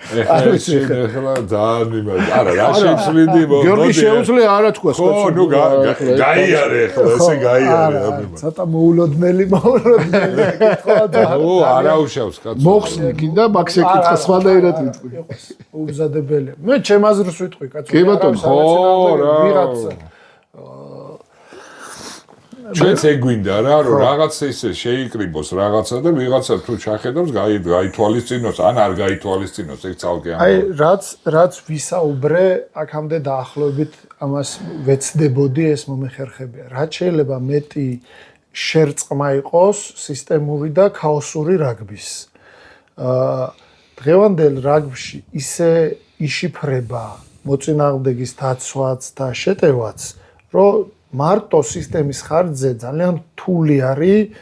ეხლა ძალიან მიმართ არა რა შეცვლიდი გიორგი შეუძლია არა თქვა ხო ნუ გაიარე ეხლა ესე გაიარე ცოტა მოულოდნელი კითხვა და ო არა უშავს კაცო მოხსნი კიდე მაგ შეკითხა სხვადასხვანაირად ვიტყვი უბზადებელია მე ჩემ აზრს ვიტყვი კაცო კი ბატონო ხო რა ვიღაცა ჩვენც ეგ გვინდა რა რომ რაღაც ისე შეიკრიბოს რაღაცა და ვიღაცა თუ ჩახედავს გაითვალისწინოს ან არ გაითვალისწინოს ეგ ცალკე ამბავი. აი რაც ვისაუბრე აქამდე დაახლოებით ამას ვეცდებოდი ეს მომეხერხებია. რაც შეიძლება მეტი შერწყმა იყოს სისტემური და ქაოსური რაგბის. დღევანდელ რაგბში ისე იშიფრება მოწინააღმდეგის დაცვაც და შეტევაც რომ მარტო სისტემის ხარჯზე ძალიან რთული არის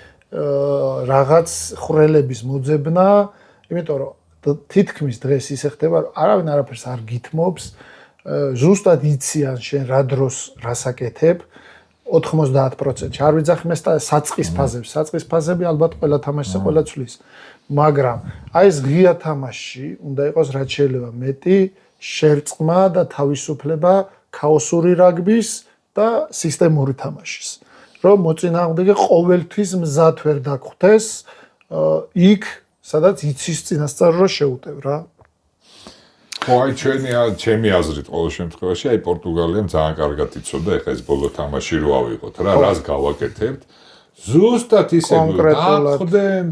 რაღაც ხრელების მოძებნა, იმიტომ რომ თითქმის დღეს ისე ხდება, რომ არავინ არაფერს არ გითმობს, ზუსტად იციან შენ რა დროს რასაკეთებ, 90%-ში. არ ვიძახი მე საწყის ფაზებს, საწყის ფაზები ალბათ ყველა თამაშზე ყველა ცვლის, მაგრამ აი ეს ღია თამაში უნდა იყოს რაც შეიძლება მეტი შერწყმა და თავისუფლება ქაოსური რაგბის და სისტემური თამაშის. რომ მოწინააღმდეგე ყოველთვის მზად ვერ დაგხვდეს იქ, სადაც იცის წინასწარ რო შეუტევ რა. ხო, აი ჩემი აზრით ყოველ შემთხვევაში აი პორტუგალიამ ძალიან კარგად იცოდა ეხლა ეს ბოლო თამაში რო ავიღოთ რა, რას გავაკეთებთ. ზუსტად ისე დახვდნენ,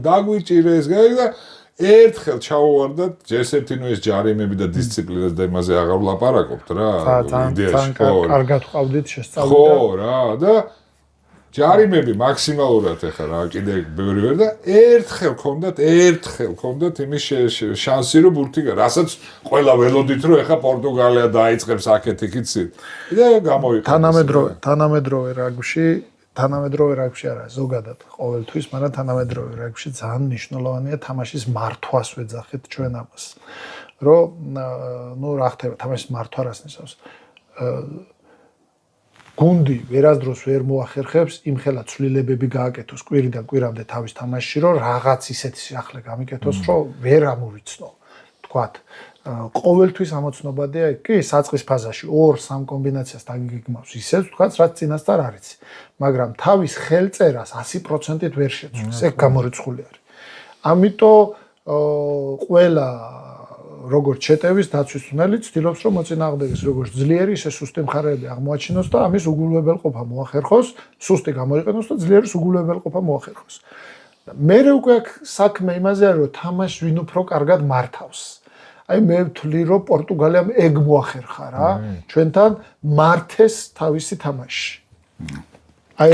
დაგვიჭირეს და ერთხელ ჩავუვარდათ ჯესეთი ნუ ეს ჯარიმები და დისციპლინას და იმაზე აღარ ვლაპარაკობთ რა იდეაში ხო კარგად ყავდით შესწავლი ხო რა და ჯარიმები მაქსიმალურად ეხა რა კიდე ბევრი ვერ და ერთხელ ქონდათ იმის შანსი რომ ბურთი რასაც ყველა ველოდით რომ ეხა პორტუგალია დაიწყებს აქეთ-იქით და გამოვიყენეს თანამედროვე რაგბში არა ზოგადად ყოველთვის, მაგრამ თანამედროვე რაგბში ძალიან მნიშვნელოვანია თამაშის მართვას ვეძახეთ ჩვენ ამას. რომ ნუ რა ხდება თამაშის მართვა რას ნიშნავს? გუნდი ვერასდროს ვერ მოახერხებს იმხელა ცვლილებები გააკეთოს კვირიდან კვირამდე თავის თამაშში, რომ რაღაც ისეთი სიახლე გამიკეთოს, რომ ვერ ამოვიცნო. თქვათ, ყოველთვის ამოცნობადია კი საწყის ფაზაში 2-3 კომბინაციას დაგიგმავს ისევ, თქვათ, რაც წინასწარ არის. მაგრამ თავის ხელწერას 100%-ით ვერ შეცვლის. ეგ გამორიცხული არის. ამიტომ ყველა როგორც შეტევის დაცვისმელი ცდილობს რომ მოწინააღმდეგეს როგორც ძლიერი ისე სუსტი მხარეები აღმოაჩინოს და ამის უგულებელყოფა მოახერხოს, სუსტი გამოიყენოს და ძლიერის უგულებელყოფა მოახერხოს. მერე უკვე აქ საქმე იმაზე არის რომ თამაშს ვინ უფრო კარგად მართავს. აი მე ვთვლი რომ პორტუგალიამ ეგ მოახერხა რა, ჩვენთან მართეს თავისი თამაში. აი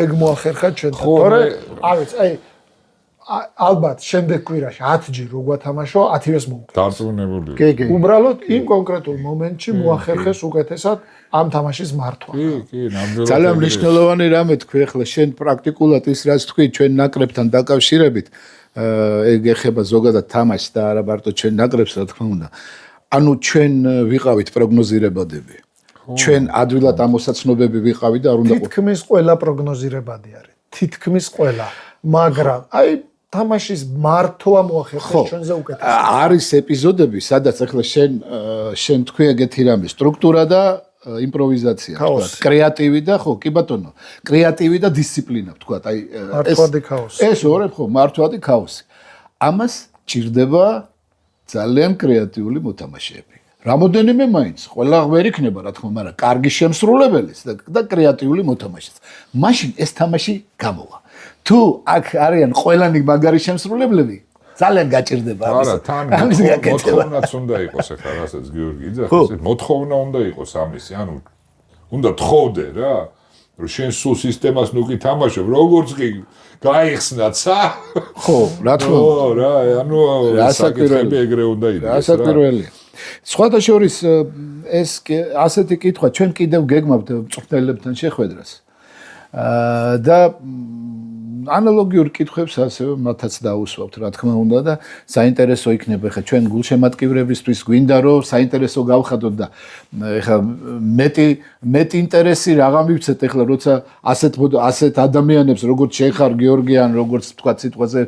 ეგ მოახერხა ჩვენთან. თორე არ ვიცი, აი ალბათ შემდეგ კვირაში 10-ჯერ რო გვათამაშო 10-ს მოვუკეთო. დარწმუნებული. კი. უბრალოდ იმ კონკრეტულ მომენტში მოახერხეს უკეთესად ამ თამაშის მართვა. კი, ნამდვილად. ძალიან მნიშვნელოვანი რამე თქვი ახლა შენ პრაქტიკულად ის რაც თქვი ჩვენ ნაკრებთან დაკავშირებით ეგ ეხება ზოგადად თამაშს და არა მარტო ჩვენ ნაკრებს რა თქმა უნდა. ანუ ჩვენ ვიყავით პროგნოზირებადები. ჩვენ ადვილად ამოსაცნობები ვიყავით და არ უნდა თითქმის ყველა პროგნოზირებადი არის. თითქმის ყველა. მაგრამ აი თამაშის მართვა მოახერხეს ჩვენზე უკეთესად. არის ეპიზოდები, სადაც ახლა შენ თქვი ეგეთი რამე, სტრუქტურა და იმპროვიზაცია, თქვა, კრეატივი და ხო, კი ბატონო, კრეატივი და დისციპლინა, თქვა, აი მართვადი ქაოსი. ეს ორებ ხო, მართვადი ქაოსი. ამას ჭირდება ძალიან კრეატიული მოთამაშეები. რამოდენიმე მაინც, ყველა ვერ იქნება, რა თქმა უნდა, მაგრამ კარგი შემსრულებელიც და კრეატიული მოთამაშეც. მაშინ ეს თამაში გამოვა. თუ აქ არიან ყველანი მაგარი შემსრულებლები, ძალიან გაჭირდება ამის. არა, თან მოთხოვნაც უნდა იყოს ახლა, რასაც გიორგი იძახის, მოთხოვნა უნდა იყოს ამისი, ანუ უნდა თხოვდე რა, რომ შენ სულ სისტემას ნუ კი თამაშობ, როგორც კი გაიხსნაცა. ხო, რა თქმა უნდა. ო, რა, ანუ საკითხები ეგრე უნდა იყოს. რასაკვირველია. სხვათა შორის ეს ასეთი კითხვა ჩვენ კიდევ გეგმავთ მწვრთნელებთან შეხვედრას. და ანალოგიურ კითხვებს ასევე მათაც დაუსვავთ, რა თქმა უნდა და საინტერესო იქნება ხა ჩვენ გულშემატკივრებისთვის გვინდა რომ საინტერესო გავხადოთ და ხა მეტი ინტერესი რაღა მივცეთ ხა როცა ასეთ ადამიანებს როგორც შეხარ გიორგიან, როგორც თქვა სიტყვაზე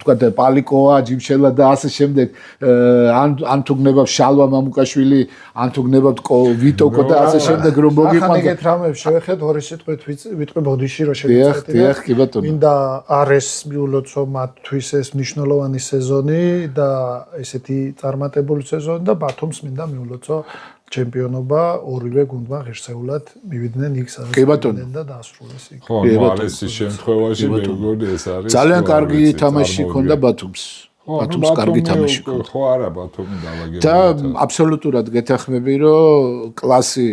თქვა პალიკოა, ჯიმშელა და ასე შემდეგ ან თუ გნებავ შალვა მამუკაშვილი, ან თუ გნებავ ვიტოკო და ასე შემდეგ რომ მოგიყვანოთ. ახლა ეგეთ რამებს შევეხეთ ორი სიტყვით ვიტყვი ბოდიში რომ შევეცდეთ. დიახ, კი ბატონო. მინდა არეს მიულოცო მათთვის ეს მნიშვნელოვანი სეზონი და ესეთი წარმატებული სეზონი და ბათუმს მინდა მიულოცო ჩემპიონობა ორივე გუნდმა ღირსეულად მივიდნენ იქ სადაც და დაასრულეს იქ. ხო, არესის შემთხვევაში მე მგონი ეს არის ძალიან კარგი თამაში ჰქონდა ბათუმს. ბათუმს კარგი თამაში ჰქონდა. ხო, არა, ბათუმი დავაგებია. და აბსოლუტურად გეთანხმები რომ კლასი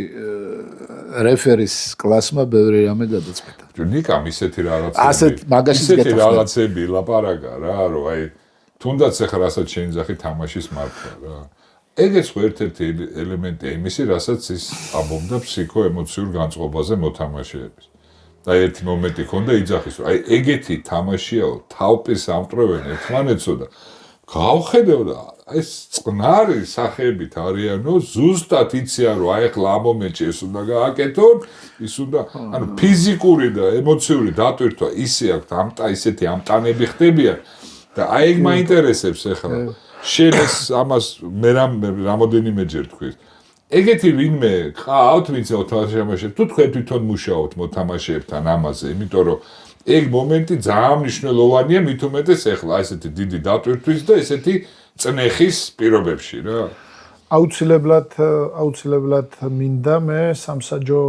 რეფერის კლასმა ბევრი რამე გადაწყვეტა. ნიკამ ისეთი რაღაცები რაღაცები ლაპარაკა რა, რომ აი თუნდაც ახლა რასაც შეინძახი თამაშის მართვა რა. ეგეც ხო ერთ-ერთი ელემენტია იმისი, რასაც ის ამბობდა ფსიქო-ემოციურ განწყობაზე მოთამაშეების. და ერთი მომენტი ქონდა იძახის, რომ აი ეგეთი თამაშიაო, თავპის ამტრევენ ერთმანეთსო და გავხედევ და ეს წყნარი სახეებით არიანო, ზუსტად იციან რომ აი ახლა ამ მომენტში ეს უნდა გააკეთონ, ის უნდა, ანუ ფიზიკური და ემოციური დატვირთვა ისე აქვს, ისეთი ამტანები ხდებიან და აი ეგ მაინტერესებს ახლა. შენ ეს ამას მე რამოდენიმეჯერ თქვი. ეგეთი ვინმე ყავთ, ვინც მოთამაშეებს, თუ თქვენ თვითონ მუშაობთ მოთამაშეებთან ამაზე, იმიტომ რომ ეგ მომენტი ძალიან მნიშვნელოვანია, მით უმეტეს ახლა ესეთი დიდი დატვირთვის და ესეთი წნეხის პირობებში რა. აუცილებლად მინდა მე სამსაჯო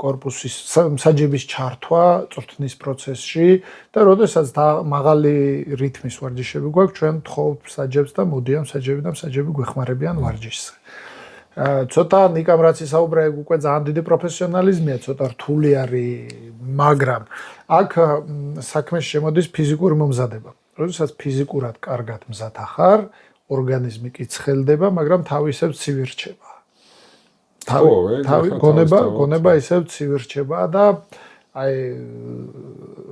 კორპუსის მსაჯების ჩართვა წვრთნის პროცესში და როდესაც მაღალი რითმის ვარჯიშები გვაქვს, ჩვენ თხოვთ მსაჯებს და მოდიან მსაჯები და მსაჯები გვეხმარებიან ვარჯიშზე. ცოტა ნიკამ რაც ისაუბრა, ეგ უკვე ძალიან დიდი პროფესიონალიზმია, ცოტა რთული არის, მაგრამ აქ საქმეში შემოდის ფიზიკური მომზადება. როდესაც ფიზიკურად კარგად მზადა ხარ, ორგანიზმი კი ცხელდება, მაგრამ თავი ისევ ცივი რჩება. გონება ისევ ცივი რჩება და აი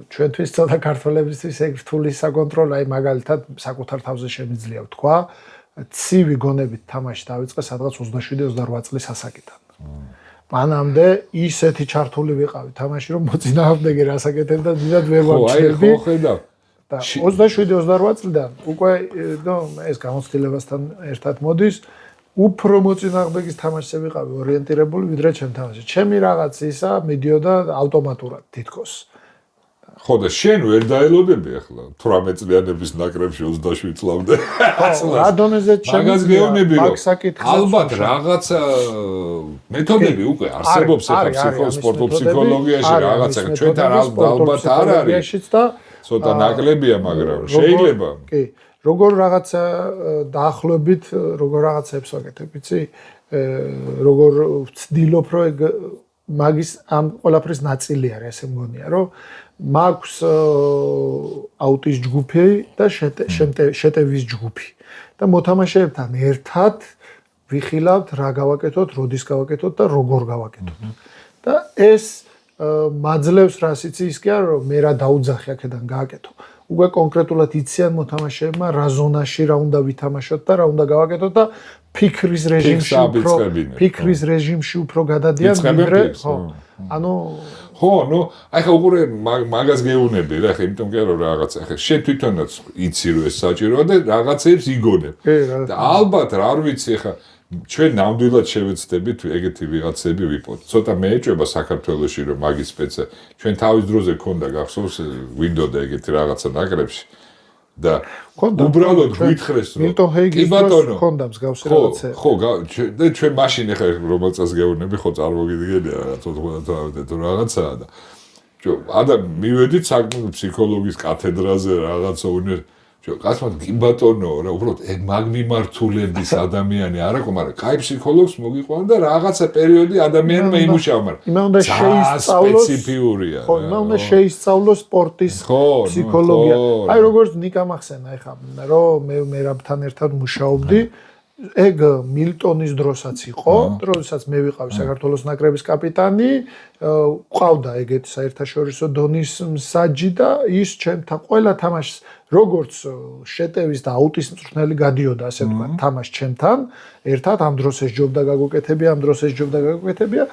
ჩვენთვის ცოტა ქართველებისთვის ეგ რთული საკონტროლო, აი მაგალითად საკუთარ თავზე შემიძლია ვთქვა, ცივი გონებით თამაში დავიწყე სადღაც 27-28 წლის ასაკიდან. მანამდე ისეთი ჩართული ვიყავი თამაში რომ მოწინააღმდეგე რასაკეთებდა დიდად ვერ ვამჩნევდი. ხო ხედავ. და 27-28 წლიდან უკვე ეს გამოცდილებასთან ერთად მოდის, უფრო მოწინააღმდეგის თამაშზე ვიყავი ორიენტირებული ვიდრე ჩემ თამაშზე. ჩემი რაღაც ისა მიდიოდა ავტომატურად თითქოს. ხო და შენ ვერ დაელოდები ახლა 18 წლიანების ნაკრებში 27 წლამდე. რა დონეზე ჩემი მაგას გეუბნები რომ მაგსაკითხს ალბათ რაღაცა მეთოდები უკვე არსებობს ახლა სპორტულ ფსიქოლოგიაში რაღაცა ჩვენთან ალბათ არ არის. ცოტა ნაკლებია, მაგრამ შეიძლება. კი, როგორ რაღაცა დაახლოებით, როგორ რაღაცებს ვაკეთებ, იცი? როგორ ვცდილობ, რომ ეგ მაგის ამ ყველაფრის ნაწილი არის, ესე მგონია, რომ მაქვს აუტის ჯგუფი და შეტევის ჯგუფი. და მოთამაშეებთან ერთად ვიხილავთ, რა გავაკეთოთ, როდის გავაკეთოთ და როგორ გავაკეთოთ. და ეს მაძლევს რას იცი ის კი არა რომ მე რა დაუძახი აქედან გააკეთო. უკვე კონკრეტულად იციან მოთამაშეებმა რა ზონაში რა უნდა ვითამაშოთ და რა უნდა გავაკეთოთ და ფიქრის რეჟიმში უფრო გადადიან ვიდრე ხო. ანუ ხო, ნუ აი ხა უყურე მაგას გეუბნები რა ხა იმიტომ კი რომ რაღაცა ხა შენ თვითონაც იცი რომ ეს საჭიროა და რაღაცებს იგონებ. და ალბათ არ ვიცი ხა ჩვენ ნამდვილად შევეცდებით ეგეთი ვიღაცები ვიპოვოთ. ცოტა მეეჭვება საქართველოში რომ მაგის სპეცია ჩვენ თავის დროზე ქონდა გახსოვს ვინდოდა ეგეთი რაღაცა ნაკრებში და უბრალოდ გვითხრეს რომ მილტონ ჰეიგის დროს ქონდა მსგავსი რაღაცა. ხო, და ჩვენ მაშინ ახლა რომელ წელს გეუბნები ხო წარმოგიდგენია რაღაც 90-ამდე თუ რაღაცაა და მივედით საკმაოდ ფსიქოლოგიის კათედრაზე რაღაცა კაცმან კი ბატონო რა უბრალოდ ეგ მაგ მიმართულების ადამიანი არ აქვს მაგრამ კაი ფსიქოლოგს მოგიყვანა და რაღაცა პერიოდი ადამიანმა იმუშავა მაგრამ იმან უნდა შეისწავლოს სპეციფიურია ხო იმან უნდა შეისწავლოს სპორტის ფსიქოლოგია აი როგორც ნიკა მახსენა ეხა რომ მე რაბთან ერთად მუშაობდი ეგ მილტონის დროსაც იყო, როდესაც მე ვიყავი საქართველოს ნაკრების კაპიტანი, ყავდა ეგეთი საერთაშორისო დონის მსაჯი და ის ჩემთან ყველა თამაშს როგორც შეტევის და აუტის მწვრთნელი გადიოდა, ასე ვთქვათ, თამაშ ჩემთან, ერთად ამ დროს ეს ჯობდა გაგუკეთებია, ამ დროს ეს ჯობდა გაგუკეთებია,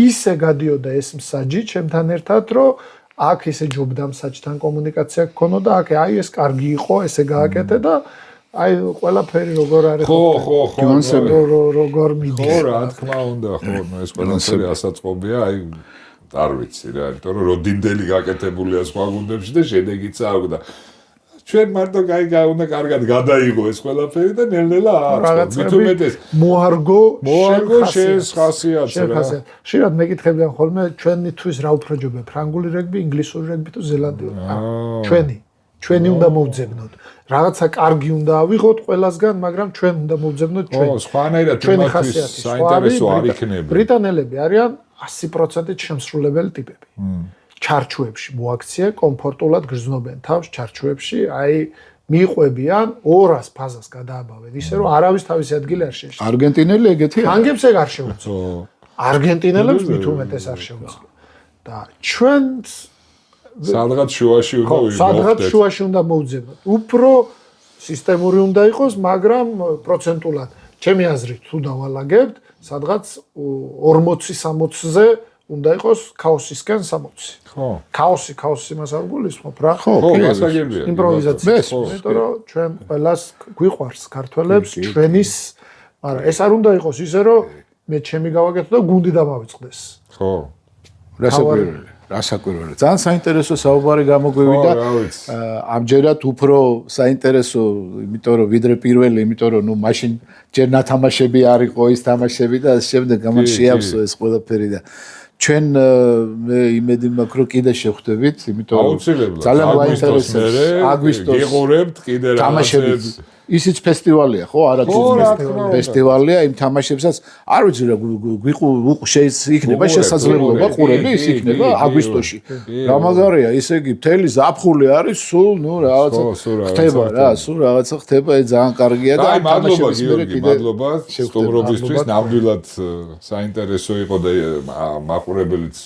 ისე გადიოდა ეს მსაჯი ჩემთან ერთად, რომ აქ ესე ჯობდა მსაჯთან კომუნიკაცია გქონოდა, აქ აი ეს კარგი იყო, ესე გააკეთე და აი ყველაფერი როგორ არის როგორ მიდის ხო რა თქმა უნდა ხო ეს ყველაფერი ასაწყობია აი არ ვიცი რა იმიტომ რომ როდინდელი გაკეთებულია სხვა გუნდებში და შედეგიც აქვს და ჩვენ მარტო უნდა კარგად გადაიღო ეს ყველაფერი და ნელ-ნელა აქვს მით უმეტეს მოარგო შენს ხასიათს რა შეიძლება მეკითხებიან ხოლმე ჩვენთვის რა უფროჯობია ფრანგული რეგბი ინგლისური რეგბი თუ ზელანდიური ჩვენი უნდა მოვძებნოთ რაღაცა კარგი უნდა ავიღოთ ყველასგან, მაგრამ ჩვენ უნდა მოვძებნოთ ჩვენ. ხო, სხვანაირად ჩვენთვის საინტერესო არ იქნება. ბრიტანელები არიან 100%-ით შემსრულებელი ტიპები. ჩარჩოებში მოაქცია, კომფორტულად გრძნობენ თავს ჩარჩოებში, აი მიიყვებიან 200 ფაზას გადააბავენ, ისე რომ არავის თავისი ადგილი არ შეეშლება. არგენტინელი ეგეთია. ფრანგებს ეგ არ შეუძლია. არგენტინელებს მით უმეტეს არ შეუძლია. და ჩვენს სადღაც შუაში უნდა ვიმოვხდეთ. სადღაც შუაში უნდა მოვძებნოთ. უფრო სისტემური უნდა იყოს, მაგრამ პროცენტულად, ჩემი აზრით, თუ დავალაგებთ, სადღაც 40-60-ზე უნდა იყოს ქაოსისკენ 60. ხო. ქაოსი იმას არ გულისხმობ რა? ხო, გასაგებია. იმპროვიზაცია. იმიტომ რომ ჩვენ ყველას გვიყვარს ქართველებს ჩვენის, მაგრამ ეს არ უნდა იყოს ისე, რომ მე ჩემი გავაკეთო და გუნდი დამავიწყდეს. ხო. რასაკვირველია. ძალიან საინტერესო საუბარი გამოგვივიდა. ამჯერად უფრო საინტერესო, იმიტომ რომ ვიდრე პირველი, იმიტომ რომ ნუ მაშინ ჯერ ნათამაშები არ იყო ის თამაშები და ამ შემდეგ გამან შეავსო ეს ყველაფერი და ჩვენ მე იმედი მაქვს რომ კიდე შევხვდებით, იმიტომ რომ ძალიან მაინტერესებს აგვისტოს გიყურებთ კიდე თამაშებს. ისიც ფესტივალია, ხო? არაგვისტოს ფესტივალია იმ თამაშებსაც. არ ვიცი რა იქნება შესაძლებლობა ყურების იქნება აგვისტოში. გამაგარია, ისე იგი მთელი ზაფხული არის, სულ ნუ რაღაცა ხდება რა, სულ რაღაცა ხდება, ეს ძალიან კარგია და აი მადლობა მადლობა სტუმრობისთვის, ნამდვილად საინტერესო იყო და მაყურებელიც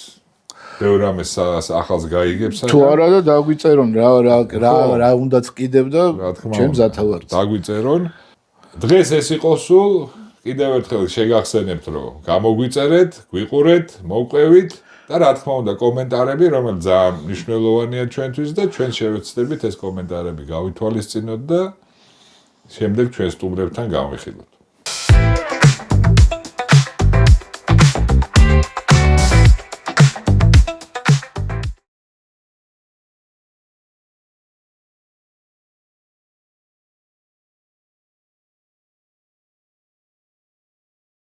ბევრ რამეს ახალს გაიგებს თუ არა და დაგვიწერონ რა უნდაც კიდევ და ჩემ ზათავართ დაგვიწერონ დღეს ეს იყო სულ კიდევ ერთხელ შეგახსენებთ, რომ გამოგვიწერეთ, გვიყურეთ, მოვყევით და რა თქმა უნდა კომენტარები, რომელიც ძალიან მნიშვნელოვანია ჩვენთვის და ჩვენ შევეცდებით ეს კომენტარები გავითვალისწინოთ და შემდეგ ჩვენ სტუმრებთან გავიხილოთ.